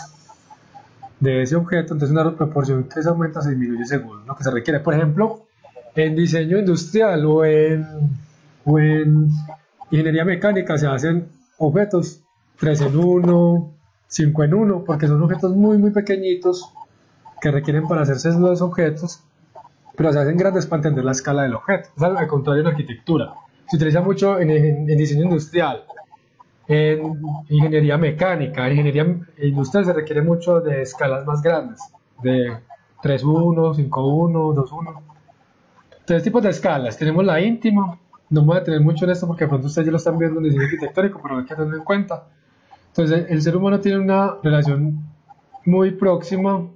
de ese objeto. Entonces una proporción que se aumenta se disminuye según lo que se requiere. Por ejemplo, en diseño industrial o en ingeniería mecánica se hacen objetos 3 en 1, 5 en 1, porque son objetos muy pequeñitos que requieren para hacerse los objetos, pero se hacen grandes para entender la escala del objeto. Es al contrario en arquitectura. Se utiliza mucho en diseño industrial, en ingeniería mecánica. En ingeniería industrial se requiere mucho de escalas más grandes, de 3-1, 5-1, 2-1. Tres tipos de escalas. Tenemos la íntima. No me voy a detener mucho en esto porque de pronto ustedes ya lo están viendo en diseño arquitectónico, pero hay que tenerlo en cuenta. Entonces, el ser humano tiene una relación muy próxima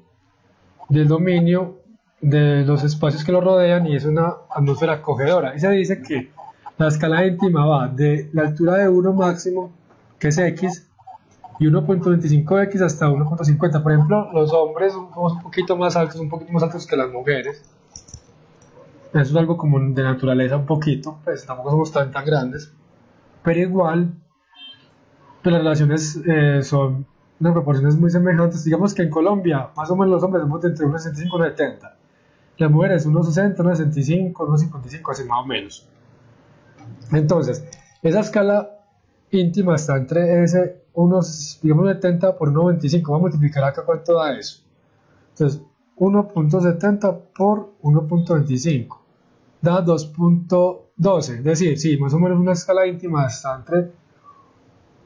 del dominio de los espacios que lo rodean y es una atmósfera acogedora. Y se dice que la escala íntima va de la altura de 1 máximo, que es X, y 1.25x hasta 1.50. Por ejemplo, los hombres somos un poquito más altos que las mujeres. Eso es algo como de naturaleza un poquito, pues tampoco somos tan grandes, pero igual pues las relaciones son de proporciones muy semejantes. Digamos que en Colombia más o menos los hombres somos de entre 1,65 y 1,70, las mujeres 1,60, 1,65, 1,55, así más o menos. Entonces esa escala íntima está entre unos, digamos, 70 por 1,25. Vamos a multiplicar acá cuánto da eso. Entonces 1.70 por 1.25 da 2.12, es decir, sí, más o menos una escala íntima está entre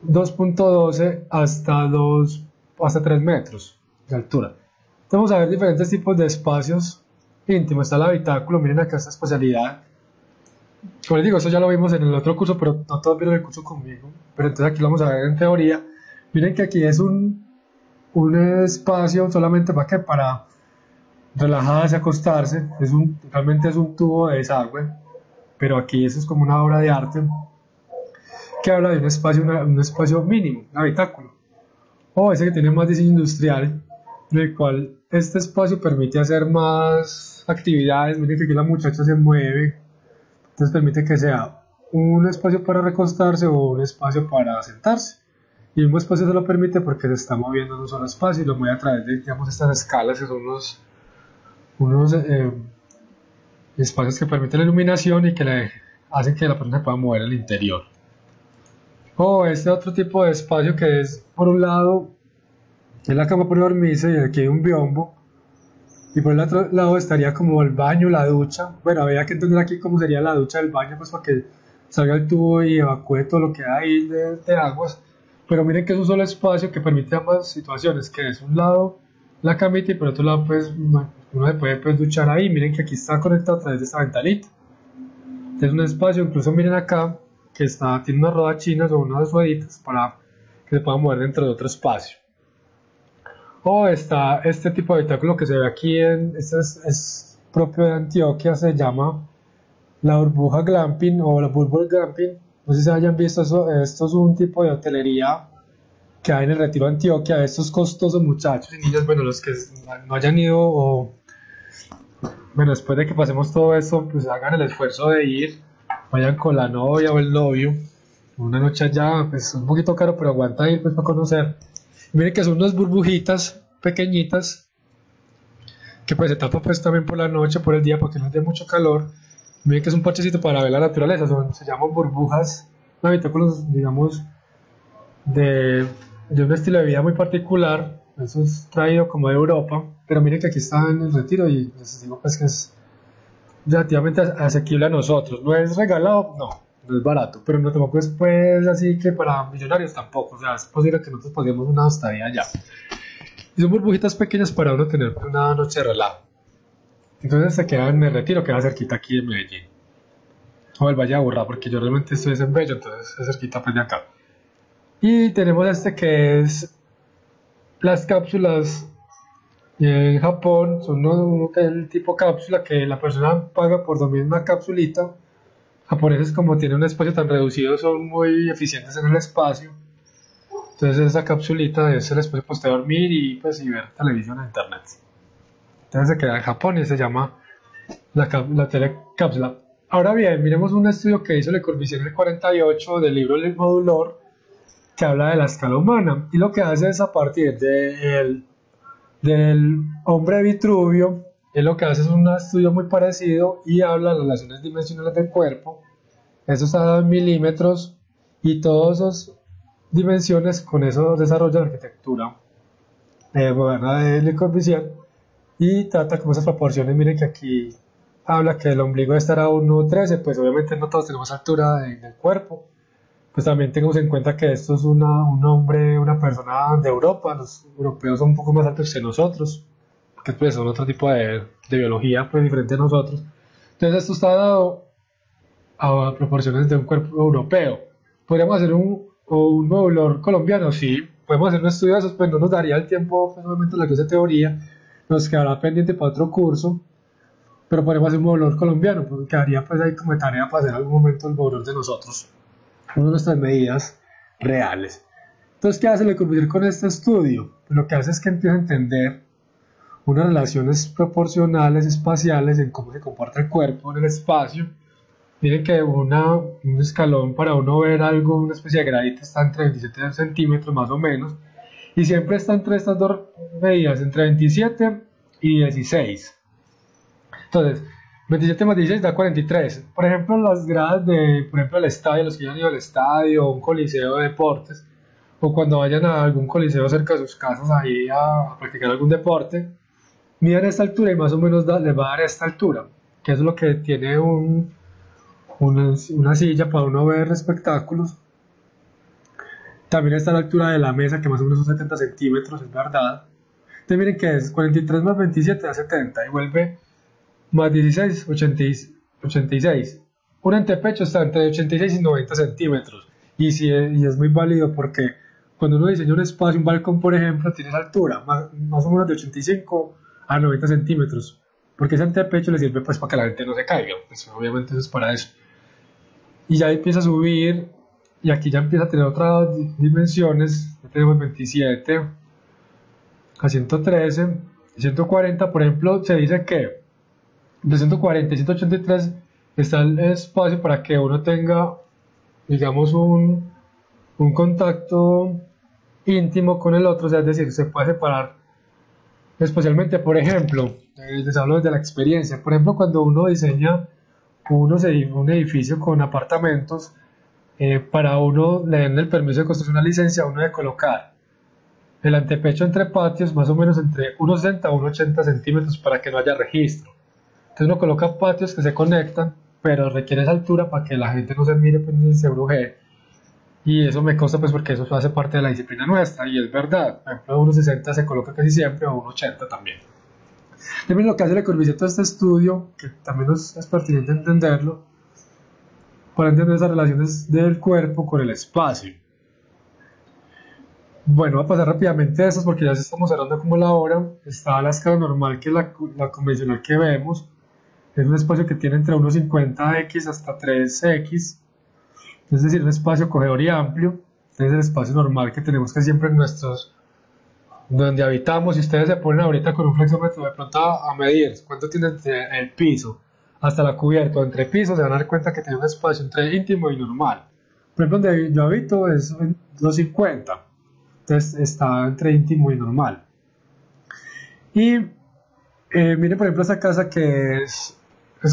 2.12 hasta 3 metros de altura. Entonces vamos a ver diferentes tipos de espacios íntimos. Está el habitáculo, miren acá esta espacialidad. Como les digo, eso ya lo vimos en el otro curso, pero no todos vieron el curso conmigo, pero entonces aquí lo vamos a ver en teoría. Miren que aquí es un espacio solamente para relajarse, acostarse. Realmente es un tubo de desagüe, pero aquí eso es como una obra de arte que habla de un espacio mínimo, un habitáculo, o ese que tiene más diseño industrial, en el cual este espacio permite hacer más actividades. Miren que aquí la muchacha se mueve, Entonces permite que sea un espacio para recostarse o un espacio para sentarse. Y el mismo espacio se lo permite porque se está moviendo en un solo espacio y lo mueve a través de, digamos, estas escalas que son unos espacios que permiten la iluminación y que le hacen que la persona pueda mover el interior. O este otro tipo de espacio que es, por un lado, es la cama para dormirse y aquí hay un biombo. Y por el otro lado estaría como el baño, la ducha. Bueno, habría que entender aquí cómo sería la ducha del baño, pues para que salga el tubo y evacúe todo lo que hay de aguas. Pero miren que es un solo espacio que permite ambas situaciones, que es un lado la camita y por otro lado pues uno se puede pues, duchar ahí. Miren que aquí está conectado a través de esta ventanita. Es un espacio, incluso miren acá, que tiene unas ruedas chinas o unas rueditas para que se pueda mover dentro de otro espacio. O está este tipo de habitáculo que se ve aquí, este es propio de Antioquia, se llama la burbuja glamping o la burbuja glamping. No sé si se hayan visto eso, esto es un tipo de hotelería que hay en el Retiro de Antioquia. Esto es costoso, muchachos y niños, bueno, los que no hayan ido o bueno, después de que pasemos todo esto, pues hagan el esfuerzo de ir, vayan con la novia o el novio, una noche allá, pues un poquito caro, pero aguanta ir pues para conocer. Miren que son unas burbujitas pequeñitas que pues se tapa pues también por la noche, por el día, porque no dé mucho calor. Miren que es un parchecito para ver la naturaleza, se llaman burbujas, habitáculos, digamos, de un estilo de vida muy particular. Eso es traído como de Europa, pero miren que aquí está en el Retiro y les digo pues que es relativamente asequible a nosotros. No es regalado, no es barato, pero no tampoco es pues así que para millonarios tampoco, o sea, es posible que nosotros paguemos una estadía allá. Y son burbujitas pequeñas para uno tener una noche de relajo. Entonces se queda en el Retiro, queda cerquita aquí en Medellín. O el Valle de Aburrá, porque yo realmente estoy en Bello, entonces es cerquita pues de acá. Y tenemos este que es las cápsulas en Japón, son uno que es el tipo cápsula que la persona paga por dormir en una capsulita. Japoneses como tienen un espacio tan reducido son muy eficientes en el espacio. Entonces esa capsulita es el espacio para usted dormir y pues y ver televisión en internet. Entonces se queda en Japón y se llama la telecápsula. Ahora bien, miremos un estudio que hizo Le Corbusier en el 48 del libro Le Modulor, que habla de la escala humana, y lo que hace es a partir del hombre Vitruvio, él lo que hace es un estudio muy parecido y habla de las relaciones dimensionales del cuerpo. Eso está dado en milímetros y todas esas dimensiones con eso desarrolla la arquitectura moderna de Le Corbusier y trata como esas proporciones. Miren que aquí habla que el ombligo debe estar a 1,13, pues obviamente no todos tenemos altura del cuerpo. Pues también tengamos en cuenta que esto es un hombre, una persona de Europa. Los europeos son un poco más altos que nosotros, que pues son otro tipo de biología pues diferente a nosotros. Entonces esto está dado a proporciones de un cuerpo europeo. ¿Podríamos hacer un modulor colombiano? Sí, podemos hacer un estudio de esos, pues no nos daría el tiempo, pues obviamente la clase de teoría, nos quedará pendiente para otro curso, pero podemos hacer un modulor colombiano, porque quedaría pues ahí como tarea para hacer algún momento el modulor de nosotros, una de nuestras medidas reales. Entonces, ¿qué hace Le Corbusier con este estudio? Pues lo que hace es que empieza a entender unas relaciones proporcionales espaciales en cómo se comporta el cuerpo en el espacio. Miren que un escalón para uno ver algo, una especie de gradita, está entre 27 centímetros más o menos, y siempre está entre estas dos medidas, entre 27 y 16. Entonces, 27 más 16 da 43. Por ejemplo, las gradas el estadio, los que ya han ido al estadio o un coliseo de deportes, o cuando vayan a algún coliseo cerca de sus casas ahí a practicar algún deporte, midan esta altura y más o menos les va a dar esta altura, que es lo que tiene una silla para uno ver espectáculos. También está la altura de la mesa, que más o menos son 70 centímetros, es verdad. Entonces miren que es 43 más 27 da 70 y vuelve más 16, 86. Un antepecho está entre 86 y 90 centímetros. Y es muy válido porque cuando uno diseña un espacio, un balcón por ejemplo, tiene esa altura, más o menos de 85 a 90 centímetros. Porque ese antepecho le sirve pues para que la gente no se caiga. Pues obviamente eso es para eso. Y ya empieza a subir, y aquí ya empieza a tener otras dimensiones. Ya tenemos 27 a 113, 140, por ejemplo, se dice que de 140 y 183 está el espacio para que uno tenga, digamos, un contacto íntimo con el otro, o sea, es decir, se puede separar especialmente, por ejemplo, les hablo desde la experiencia, por ejemplo, cuando uno diseña un edificio con apartamentos, para uno le den el permiso de construir una licencia, uno debe colocar el antepecho entre patios más o menos entre 1,60 a 1,80 centímetros para que no haya registro. Entonces uno coloca patios que se conectan, pero requiere esa altura para que la gente no se mire pues, ni se bruje. Y eso me consta pues porque eso hace parte de la disciplina nuestra y es verdad. Por ejemplo, 1,60 se coloca casi siempre o 1,80 también. También lo que hace Le Corbusier todo este estudio, que también es pertinente entenderlo, para entender esas relaciones del cuerpo con el espacio. Bueno, voy a pasar rápidamente a esas porque ya se estamos cerrando como la hora. Está la escala normal, que es la convencional que vemos. Es un espacio que tiene entre 1,50x hasta 3x. Es decir, un espacio acogedor y amplio. Este es el espacio normal que tenemos que siempre en donde habitamos. Si ustedes se ponen ahorita con un flexómetro de pronto a medir cuánto tiene entre el piso hasta la cubierta o entre pisos, se van a dar cuenta que tiene un espacio entre íntimo y normal. Por ejemplo, donde yo habito es 2,50. Entonces está entre íntimo y normal. Y miren por ejemplo esta casa que es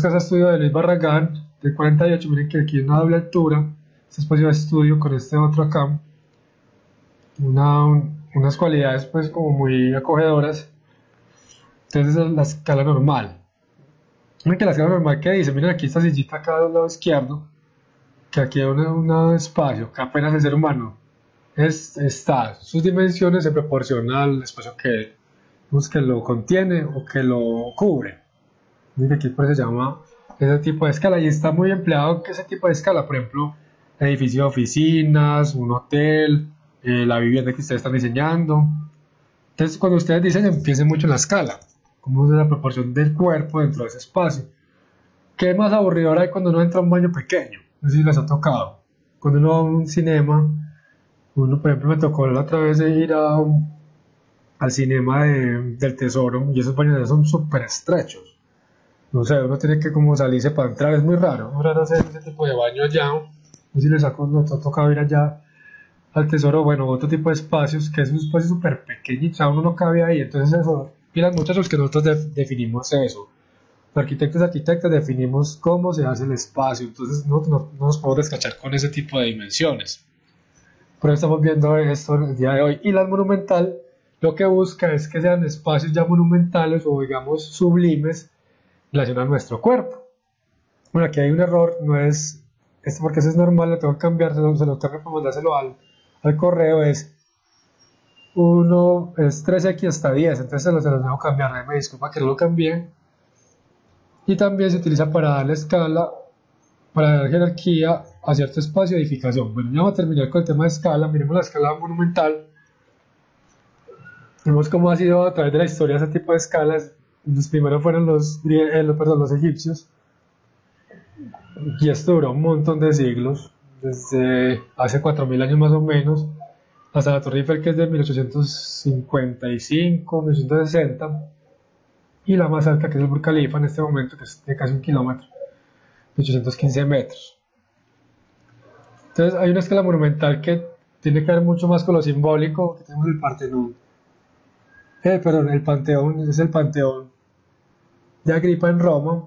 casa estudio de Luis Barragán de 48. Miren que aquí hay una doble altura. Este espacio de estudio con este otro acá, unas cualidades pues como muy acogedoras. Entonces es la escala normal. Miren que la escala normal que dice, miren aquí esta sillita acá del lado izquierdo, que aquí hay un espacio que apenas el ser humano sus dimensiones se proporcionan al espacio que lo contiene o que lo cubre. Miren aquí pues se llama ese tipo de escala y está muy empleado que ese tipo de escala, por ejemplo, edificio de oficinas, un hotel, la vivienda que ustedes están diseñando. Entonces cuando ustedes diseñan, piensen mucho en la escala, cómo es la proporción del cuerpo dentro de ese espacio. ¿Qué más aburridor hay cuando uno entra a un baño pequeño? No sé si les ha tocado. Cuando uno va a un cinema, por ejemplo, me tocó la otra vez ir al cinema del Tesoro y esos baños son súper estrechos. No sé, uno tiene que como salirse para entrar, es muy raro hacer ese tipo de baño allá. No sé si les ha tocado ir allá al Tesoro, bueno, otro tipo de espacios, que es un espacio súper pequeño, o sea, uno no cabe ahí, entonces eso, y las muchas que nosotros definimos eso. Los arquitectos y arquitectas definimos cómo se hace el espacio, entonces no nos podemos descachar con ese tipo de dimensiones. Por eso estamos viendo esto el día de hoy. Y la monumental lo que busca es que sean espacios ya monumentales o digamos sublimes en relación a nuestro cuerpo. Bueno, aquí hay un error, no es esto porque eso es normal, lo tengo que cambiar, se lo tengo que mandárselo al correo, es 3x hasta 10, entonces se lo dejo cambiar, me disculpa que no lo cambié. Y también se utiliza para darle escala, para dar jerarquía a cierto espacio de edificación. Bueno, ya vamos a terminar con el tema de escala. Miremos la escala monumental. Vemos cómo ha sido a través de la historia ese tipo de escalas. Los primeros fueron los egipcios. Y esto duró un montón de siglos, desde hace 4.000 años más o menos, hasta la Torre Eiffel, que es de 1855, 1860. Y la más alta, que es el Burj Khalifa en este momento, que es de casi 1 kilómetro, de 815 metros. Entonces hay una escala monumental que tiene que ver mucho más con lo simbólico, que tenemos el Partenón. El Panteón, es el Panteón de Agripa en Roma.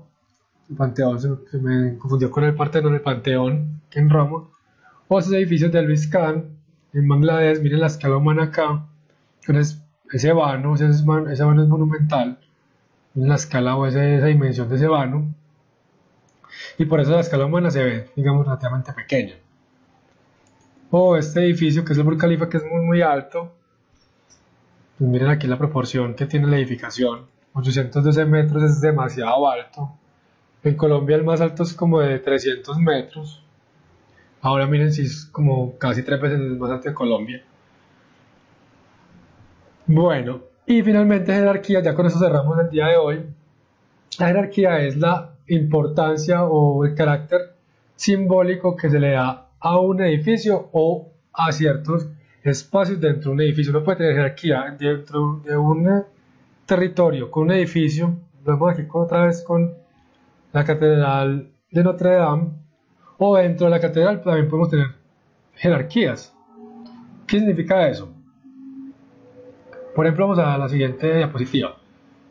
El Panteón se me confundió con el Partenón, el Panteón que en Roma. O esos edificios de Albis Khan en Bangladesh, miren la escala humana acá, con ese vano es monumental, en la escala o esa dimensión de ese vano. Y por eso la escala humana se ve, digamos, relativamente pequeña. O este edificio que es el Burj Khalifa, que es muy muy alto. Pues miren aquí la proporción que tiene la edificación. 812 metros es demasiado alto. En Colombia el más alto es como de 300 metros. Ahora miren si es como casi 3 veces el más alto de Colombia. Bueno, y finalmente jerarquía, ya con eso cerramos el día de hoy. La jerarquía es la importancia o el carácter simbólico que se le da a un edificio o a ciertos espacios dentro de un edificio. Uno puede tener jerarquía dentro de un territorio con un edificio. Vamos aquí otra vez con la Catedral de Notre Dame, o dentro de la catedral también podemos tener jerarquías. ¿Qué significa eso? Por ejemplo, vamos a la siguiente diapositiva.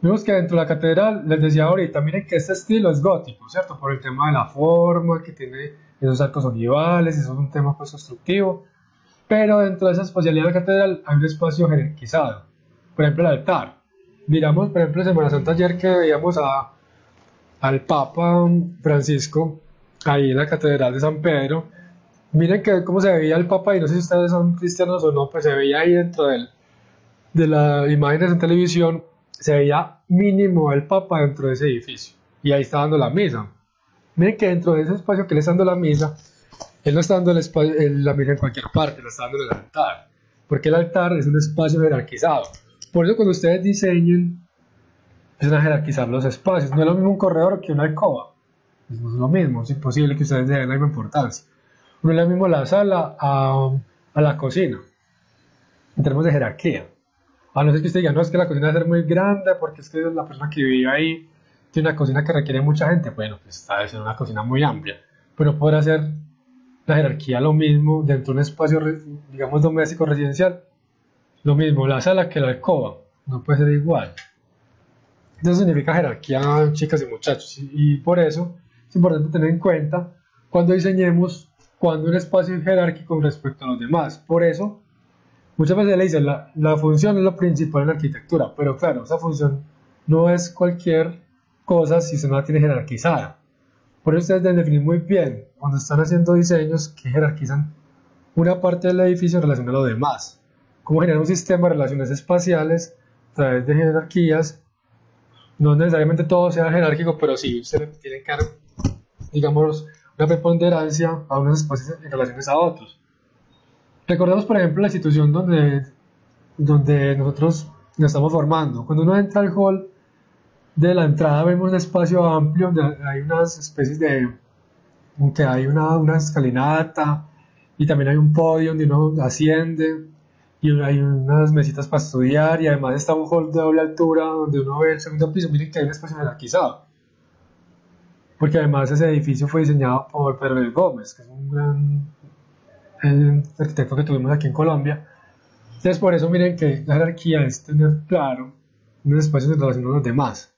Vemos que dentro de la catedral, les decía ahorita, miren que este estilo es gótico, ¿cierto? Por el tema de la forma, que tiene esos arcos ojivales, eso es un tema pues constructivo. Pero dentro de esa espacialidad de la catedral hay un espacio jerarquizado. Por ejemplo, el altar. Miramos, por ejemplo, en Semana Santa ayer que veíamos al Papa Francisco ahí en la catedral de San Pedro. Miren que cómo se veía el Papa, y no sé si ustedes son cristianos o no, pues se veía ahí dentro de las imágenes en televisión, se veía mínimo el Papa dentro de ese edificio. Y ahí está dando la misa. Miren que dentro de ese espacio que le está dando la misa, él no está dando la misa en cualquier parte, lo está dando en el altar. Porque el altar es un espacio jerarquizado. Por eso cuando ustedes diseñen, empiezan a jerarquizar los espacios. No es lo mismo un corredor que una alcoba. No es lo mismo, es imposible que ustedes den la misma importancia. No es lo mismo la sala a la cocina, en términos de jerarquía. A no ser que usted diga, no, es que la cocina debe ser muy grande, porque es que la persona que vive ahí tiene una cocina que requiere mucha gente. Bueno, pues está debe ser una cocina muy amplia. Pero podrá ser la jerarquía lo mismo dentro de un espacio, digamos, doméstico residencial. Lo mismo la sala que la alcoba. No puede ser igual. Eso significa jerarquía, chicas y muchachos. Y por eso es importante tener en cuenta cuando diseñemos cuando un espacio es jerárquico con respecto a los demás. Por eso, muchas veces le dicen la función es lo principal en la arquitectura, pero claro, esa función no es cualquier cosa si se no la tiene jerarquizada. Por eso ustedes deben definir muy bien cuando están haciendo diseños que jerarquizan una parte del edificio en relación a lo demás. Cómo generar un sistema de relaciones espaciales a través de jerarquías. No necesariamente todo sea jerárquico, pero sí se le tiene que dar, digamos, una preponderancia a unos espacios en relaciones a otros. Recordemos, por ejemplo, la institución donde nosotros nos estamos formando. Cuando uno entra al hall de la entrada, vemos un espacio amplio donde hay unas especies aunque hay una escalinata, y también hay un podio donde uno asciende, y hay unas mesitas para estudiar, y además está un hall de doble altura donde uno ve el segundo piso. Miren que hay un espacio jerarquizado, porque además ese edificio fue diseñado por Pedro Luis Gómez, que es un gran arquitecto que tuvimos aquí en Colombia. Entonces por eso miren que la jerarquía es tener claro unos espacios en relación a los demás.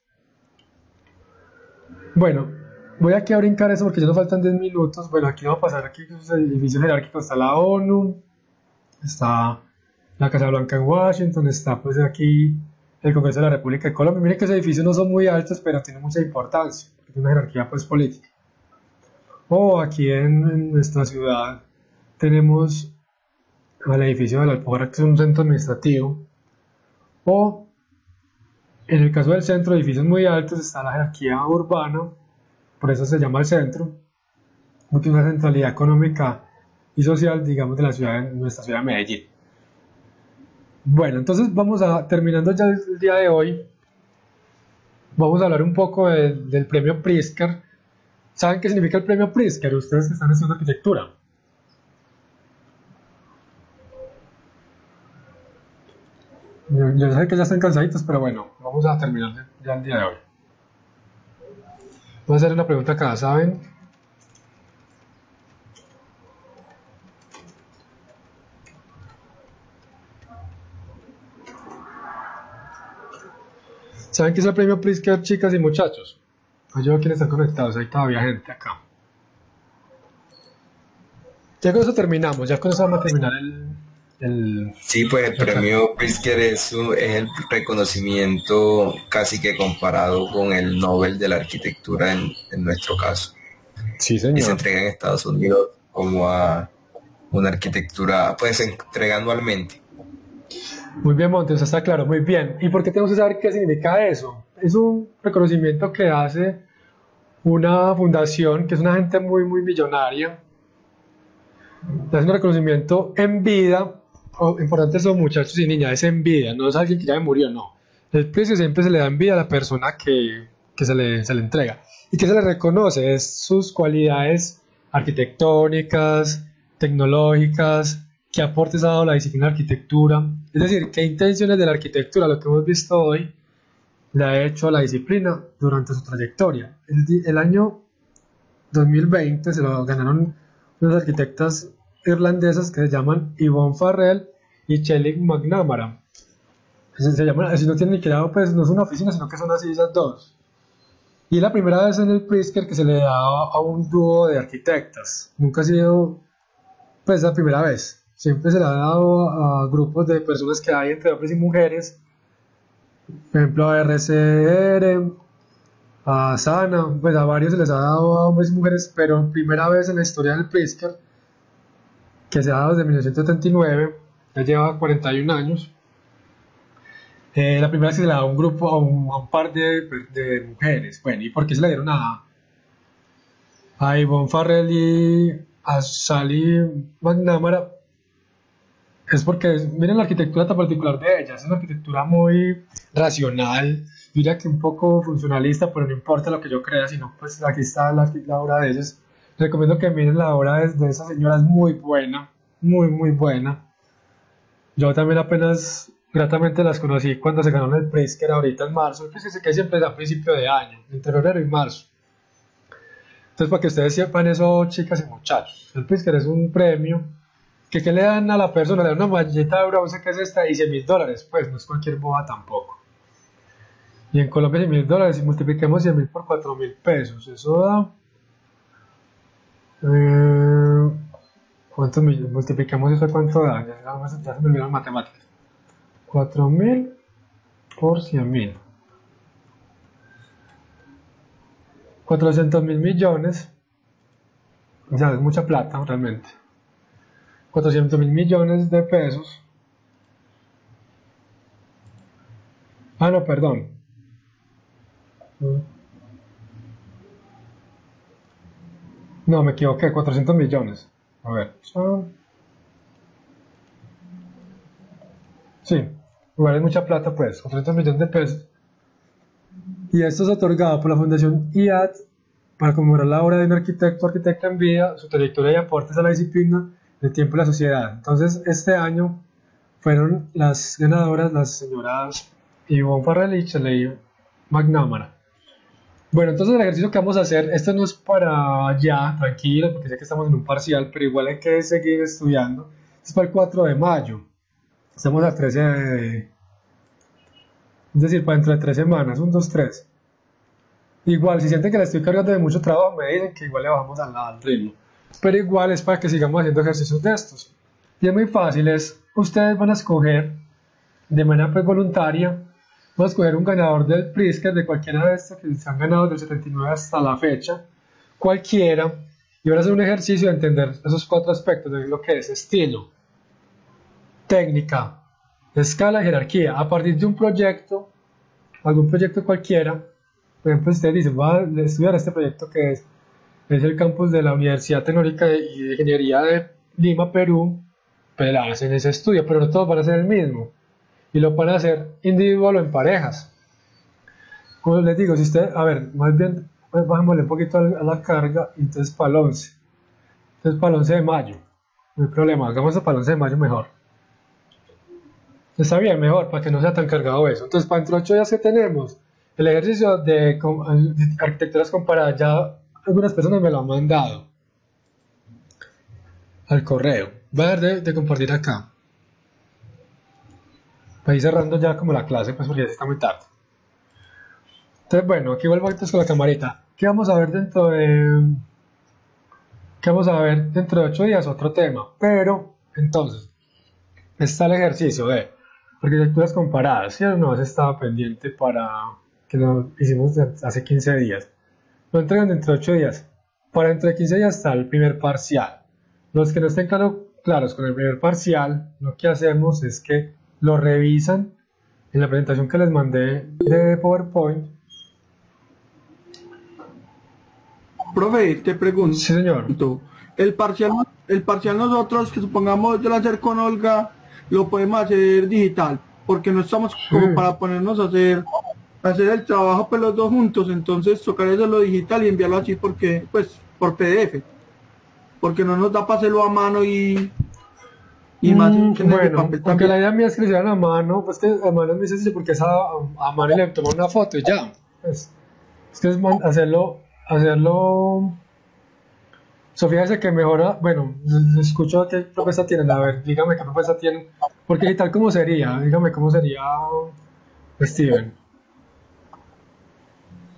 Bueno, voy aquí a brincar eso porque ya nos faltan 10 minutos. Bueno, aquí vamos a pasar aquí los edificios jerárquicos. Está la ONU, está la Casa Blanca en Washington, está pues aquí el Congreso de la República de Colombia. Miren que esos edificios no son muy altos, pero tienen mucha importancia, tiene una jerarquía pues política. O aquí en nuestra ciudad tenemos al edificio de la Alpujarra, que es un centro administrativo. O en el caso del centro, edificios muy altos, está la jerarquía urbana, por eso se llama el centro, porque es una centralidad económica y social, digamos, de nuestra ciudad de Medellín. Bueno, entonces vamos terminando ya el día de hoy, vamos a hablar un poco del premio Pritzker. ¿Saben qué significa el premio Pritzker? Ustedes que están estudiando arquitectura. Yo sé que ya están cansaditos, pero bueno, vamos a terminar ya el día de hoy. Voy a hacer una pregunta acá, ¿saben? ¿Saben qué es el premio Pritzker, chicas y muchachos? Pues yo quienes están conectados, hay todavía gente acá. Ya con eso terminamos, ya con eso vamos a terminar Sí, pues el premio Pritzker es el reconocimiento casi que comparado con el Nobel de la arquitectura en nuestro caso. Sí, Y se señor. entrega en Estados Unidos como a una arquitectura, pues se entrega anualmente. Muy bien, Montes, está claro, muy bien. ¿Y por qué tenemos que saber qué significa eso? Es un reconocimiento que hace una fundación que es una gente muy, muy millonaria. Es un reconocimiento en vida. Importante son muchachos y niñas, es en vida, no es alguien que ya murió, no. El precio siempre se le da en vida a la persona que se le entrega. ¿Y que se le reconoce? Es sus cualidades arquitectónicas, tecnológicas, qué aportes ha dado la disciplina de arquitectura, es decir, qué intenciones de la arquitectura, lo que hemos visto hoy, le ha hecho a la disciplina durante su trayectoria. El año 2020 se lo ganaron unas arquitectas irlandesas que se llaman Yvonne Farrell y Shelley McNamara. Se llaman, así no tienen ni creado, pues no es una oficina, sino que son así esas dos. Y es la primera vez en el Pritzker que se le da a un dúo de arquitectas. Nunca ha sido, pues, la primera vez. Siempre se le ha dado a grupos de personas que hay entre hombres y mujeres. Por ejemplo, a RCR, a Sana, pues a varios se les ha dado a hombres y mujeres, pero primera vez en la historia del Pritzker, que se ha dado desde 1979, ya lleva 41 años. La primera vez que se le da a un grupo, a un par de mujeres. Bueno, ¿y por qué se le dieron a Yvonne Farrell y a Sally McNamara? Es porque, miren la arquitectura tan particular de ellas, es una arquitectura muy racional, diría que un poco funcionalista, pero no importa lo que yo crea, sino pues aquí está la obra de ellas. Recomiendo que miren la obra de esa señora, es muy buena, muy buena. Yo también apenas gratamente las conocí cuando se ganaron el Pritzker ahorita en marzo, pues que siempre es a principio de año, entre febrero y marzo. Entonces, para que ustedes sepan eso, chicas y muchachos, el Pritzker es un premio que le dan a la persona, le dan una malleta de bronce que es esta y $100,000, pues no es cualquier boba tampoco. Y en Colombia $100,000, y multipliquemos 100,000 por 4.000 pesos, eso da... ¿cuántos millones? Multipliquemos eso, ¿cuánto da? Ya se me olvidaron matemáticas. 4.000 por 100.000. 400.000 millones. O sea, es mucha plata realmente. 400.000 millones de pesos. Ah, no, perdón. No, me equivoqué, 400 millones. A ver. Sí, igual es mucha plata, pues, 400 millones de pesos. Y esto es otorgado por la Fundación IAD para conmemorar la obra de un arquitecto o arquitecta en vida, su trayectoria y aportes a la disciplina, el tiempo y la sociedad. Entonces, este año fueron las ganadoras las señoras Yvonne Farrell y Shelley McNamara. Bueno, entonces el ejercicio que vamos a hacer, esto no es para ya, tranquilo, porque sé que estamos en un parcial, pero igual hay que seguir estudiando. Esto es para el 4 de mayo. Estamos a 13 de... Es decir, para dentro de 3 semanas, 1, 2, 3. Igual, si sienten que le estoy cargando de mucho trabajo, me dicen que igual le bajamos al ritmo. Pero igual es para que sigamos haciendo ejercicios de estos. Y es muy fácil, ustedes van a escoger de manera pues voluntaria, van a escoger un ganador del Pritzker, de cualquiera de estos que se han ganado del 79 hasta la fecha, cualquiera, y van a hacer un ejercicio de entender esos 4 aspectos de lo que es estilo, técnica, escala y jerarquía. A partir de un proyecto, algún proyecto cualquiera, por ejemplo, ustedes dicen, va a estudiar este proyecto que es el campus de la Universidad Tecnológica y de Ingeniería de Lima, Perú, pues hacen ese estudio, pero no todos van a hacer el mismo, y lo van a hacer individual o en parejas. Como les digo, si usted, a ver, más bien, pues bajémosle un poquito a la carga, entonces para el 11, entonces para el 11 de mayo, no hay problema, hagamos eso para el 11 de mayo mejor. Está bien, mejor, para que no sea tan cargado eso. Entonces, para dentro de 8 días que tenemos, el ejercicio de arquitecturas comparadas, ya algunas personas me lo han mandado al correo. Voy a dejar de compartir acá. Para ir cerrando ya como la clase, pues porque ya está muy tarde. Entonces, bueno, aquí vuelvo antes con la camarita. ¿Qué vamos a ver dentro de... ¿Qué vamos a ver dentro de 8 días? Otro tema. Pero, entonces, está el ejercicio de arquitecturas comparadas, ¿sí o no? Ese estaba pendiente para que lo hicimos hace 15 días. Lo entregan dentro de 8 días. Para dentro de 15 días está el primer parcial. Los que no estén claros con el primer parcial, lo que hacemos es que lo revisan en la presentación que les mandé de PowerPoint. Profe, te pregunto. Sí, señor. El parcial nosotros, que supongamos yo lo hacer con Olga, lo podemos hacer digital, porque no estamos como para ponernos a hacer el trabajo pues los dos juntos, entonces tocar hacerlo digital y enviarlo así porque, pues, por PDF, porque no nos da para hacerlo a mano y más bueno, papel aunque la idea mía es que lo hicieran a mano, pues que a mano es muy sencillo porque a mano le toman una foto y ya, pues, es que es hacerlo Sofía dice que mejora, bueno, escucho qué propuesta tienen, a ver, dígame qué propuesta tienen, porque y tal cómo sería, dígame cómo sería Steven.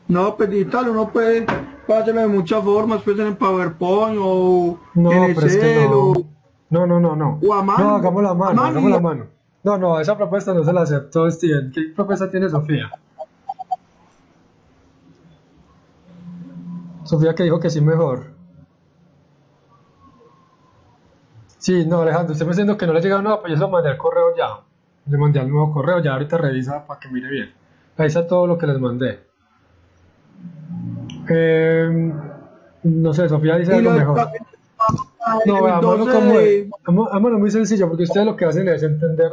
No, pues digital, puede hacerlo de muchas formas, puede ser en PowerPoint o en No, pero es que Excel no, no, no, no, no, o a no, mano, hagámoslo a a mano, mano hagámoslo a mano. No, no, esa propuesta no se la aceptó Steven. ¿Qué propuesta tiene Sofía? Sofía que dijo que sí mejor. Sí, no, Alejandro, usted me está diciendo que no le ha llegado nada, pues yo se lo mandé al correo ya. Le mandé al nuevo correo, ya ahorita revisa para que mire bien. Ahí está todo lo que les mandé. No sé, Sofía dice y algo lo del mejor. No, el a mano 12 como es. de... A mano muy sencillo, porque ustedes lo que hacen es entender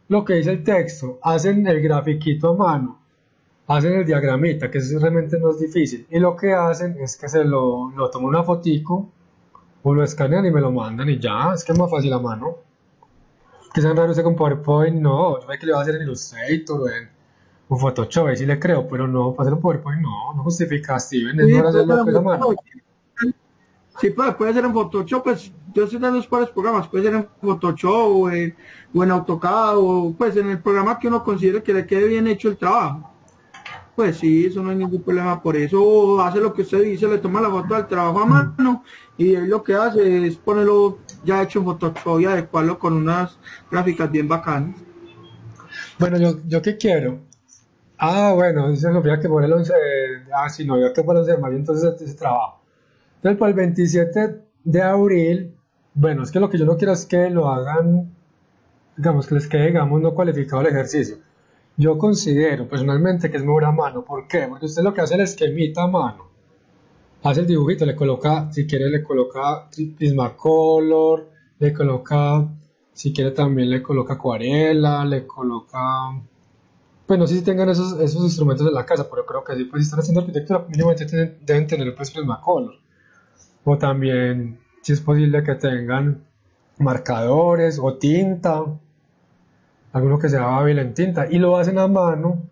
lo que dice el texto, hacen el grafiquito a mano, hacen el diagramita, que eso realmente no es difícil, y lo que hacen es que lo toman una fotico, o lo escanean y me lo mandan y ya, es que es más fácil a mano. Que sean raros con PowerPoint, no, yo sé que le va a hacer en Illustrator o Photoshop, ahí sí le creo, pero no, para hacer en PowerPoint no justifica, Steven, es Sí, mejor puede ser hacerlo en pues a mano. Photoshop. Sí, puede ser en Photoshop, pues yo estoy dando varios programas, puede ser en Photoshop o en AutoCAD o pues en el programa que uno considere que le quede bien hecho el trabajo. Pues sí, eso no hay ningún problema por eso. Hace lo que usted dice, le toma la foto del trabajo a Mm. mano y él lo que hace es ponerlo ya hecho en Photoshop y adecuarlo con unas gráficas bien bacanas. Bueno, yo qué quiero. Ah, bueno, dice Sofía que por el 11 sí, no, yo que por el 11 de mayo, entonces ese trabajo. Entonces, para el 27 de abril, bueno, es que lo que yo no quiero es que lo hagan, digamos, que les quede, digamos, no cualificado el ejercicio. Yo considero personalmente que es mejor a mano. ¿Por qué? Porque usted lo que hace es el esquemita a mano. Hace el dibujito, le coloca, si quiere, le coloca Prismacolor, le coloca, si quiere, también le coloca acuarela, le coloca. Pues no sé si tengan esos instrumentos en la casa, pero creo que sí, pues si están haciendo arquitectura, mínimamente deben tener pues Prismacolor. O también, si es posible que tengan marcadores o tinta, alguno que sea hábil en tinta, y lo hacen a mano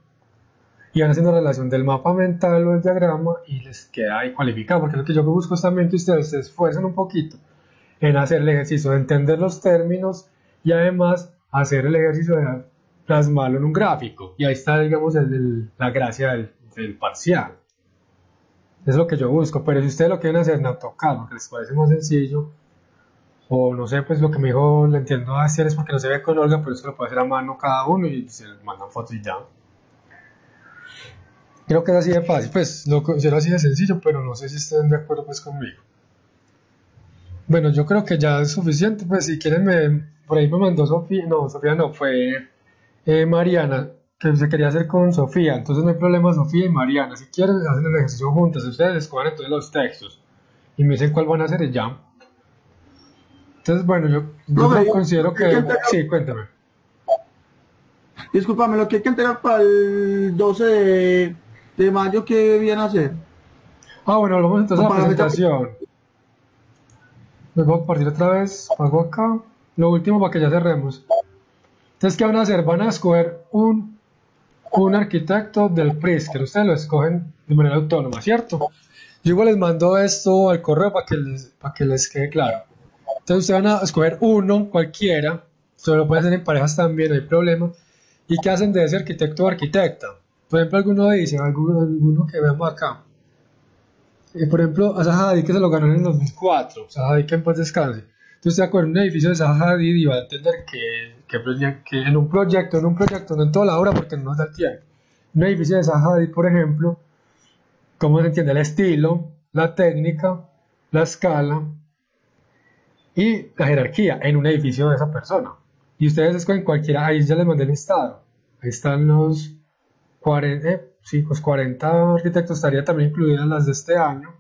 y van haciendo relación del mapa mental o del diagrama y les queda ahí cualificado, porque lo que yo busco es también que ustedes se esfuercen un poquito en hacer el ejercicio de entender los términos y además hacer el ejercicio de plasmarlo en un gráfico. Y ahí está, digamos, la gracia del parcial. Es lo que yo busco, pero si ustedes lo quieren hacer en AutoCAD, que les parece más sencillo, o no sé, pues lo que me dijo, le entiendo a hacer es porque no se ve con Olga, pero eso lo puede hacer a mano cada uno y se les mandan fotos y ya. Creo que es así de fácil, pues lo considero así de sencillo, pero no sé si estén de acuerdo pues conmigo. Bueno, yo creo que ya es suficiente, pues si quieren por ahí me mandó Sofía, no, Sofía no, fue Mariana, que se quería hacer con Sofía, entonces no hay problema Sofía y Mariana, si quieren hacen el ejercicio juntas, ustedes escogen entonces los textos y me dicen cuál van a hacer y ya. Entonces, bueno, yo Profe, creo, considero hay que que, entregar, sí, cuéntame. discúlpame, lo que hay que entregar para el 12 de mayo, ¿qué viene a hacer? Ah, bueno, vamos O entonces a la para la fecha. presentación. Les voy a compartir otra vez, hago acá, lo último para que ya cerremos. Entonces, ¿qué van a hacer? Van a escoger un arquitecto del Pritzker. Ustedes lo escogen de manera autónoma, ¿cierto? Yo igual les mando esto al correo para que les quede claro. Entonces, ustedes van a escoger uno, cualquiera. Ustedes lo pueden hacer en parejas también, no hay problema. ¿Y qué hacen de ese arquitecto o arquitecta? Por ejemplo, alguno dice, alguno que vemos acá. Por ejemplo, a Zaha Hadid que se lo ganó en el 2004. Zaha Hadid que en paz descanse. Entonces, usted acuerda un edificio de Zaha Hadid y va a entender que en un proyecto, no en toda la obra porque no nos da el tiempo. Un edificio de Zaha Hadid, por ejemplo, cómo se entiende el estilo, la técnica, la escala y la jerarquía en un edificio de esa persona. Y ustedes escogen cualquiera, ahí ya les mandé el listado. Ahí están los 40, sí, pues 40 arquitectos, estaría también incluidas las de este año,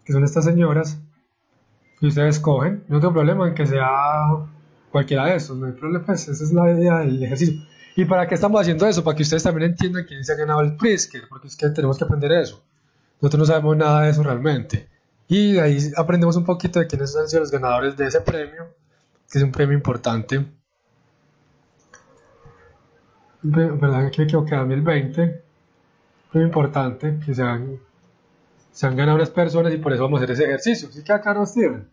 que son estas señoras, y ustedes escogen, no tengo problema en que sea cualquiera de estos, no hay problema, pues esa es la idea del ejercicio. ¿Y para qué estamos haciendo eso? Para que ustedes también entiendan quién se ha ganado el Pritzker, porque es que tenemos que aprender eso. Nosotros no sabemos nada de eso realmente. Y de ahí aprendemos un poquito de quiénes han sido los ganadores de ese premio, que es un premio importante. ¿Verdad? Aquí me equivoqué, 2020. Muy importante que se hagan. se han ganado unas personas y por eso vamos a hacer ese ejercicio. ¿Sí queda claro, Steven?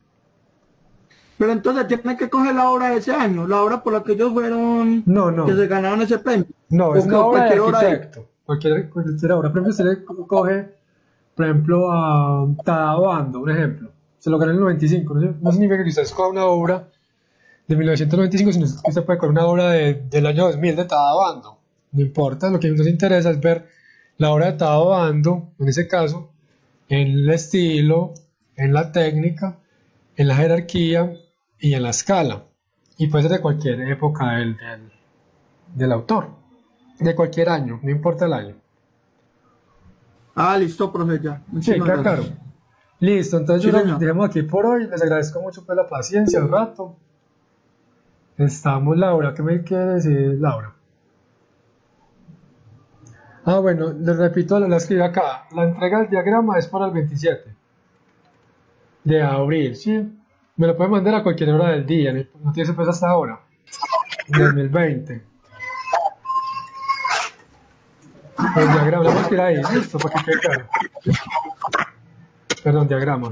Pero entonces tienen que coger la obra de ese año, la obra por la que ellos fueron, No. que se ganaron ese premio. No, es una obra de cualquier obra arquitecto. Cualquier obra. Por ejemplo, usted le coge, por ejemplo, a Tadabando, un ejemplo. Se lo ganó en el 95. No significa que usted escoja una obra de 1995, sino que usted puede coger una obra del año 2000 de Tadabando. No importa, lo que nos interesa es ver la obra de Tadabando, en ese caso, en el estilo, en la técnica, en la jerarquía y en la escala. Y puede ser de cualquier época del autor, de cualquier año, no importa el año. Ah, listo, profe, ya. Sí, Muchísimas claro. gracias. Listo, entonces Sí, yo lo señor. dejamos aquí por hoy. Les agradezco mucho por la paciencia, el rato. Estamos, Laura. ¿Qué me quiere decir, Laura? Ah, bueno, les repito, la escribí acá. La entrega del diagrama es para el 27 de abril, ¿sí? Me lo pueden mandar a cualquier hora del día, no tiene que ser hasta ahora. 2020. El diagrama, lo vamos a escribir ahí, listo, para que quede claro. Perdón, diagrama.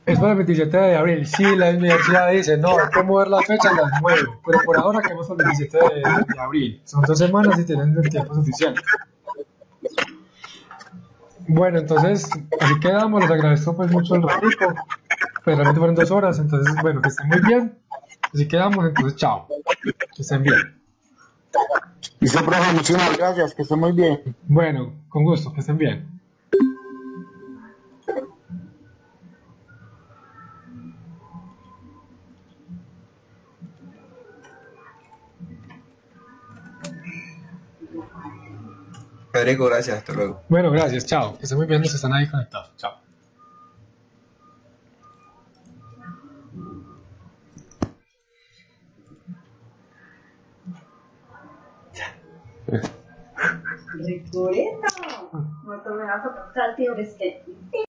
Es para el 27 de abril. Sí, la universidad dice, no, hay que mover la fecha a las 9, pero por ahora quedamos para el 27 de abril. Son 2 semanas y tienen el tiempo suficiente. Bueno, entonces, así quedamos. Les agradezco pues mucho el ratito. Pues realmente fueron 2 horas, entonces, bueno, que estén muy bien. Así quedamos, entonces, chao. Que estén bien. Listo, profe, muchísimas gracias, que esté muy bien. Bueno, con gusto, que estén bien. Federico, gracias, hasta luego. Bueno, gracias, chao. Que estén muy bien los que están ahí conectados. Chao. Ricoretta, molto menato per tanti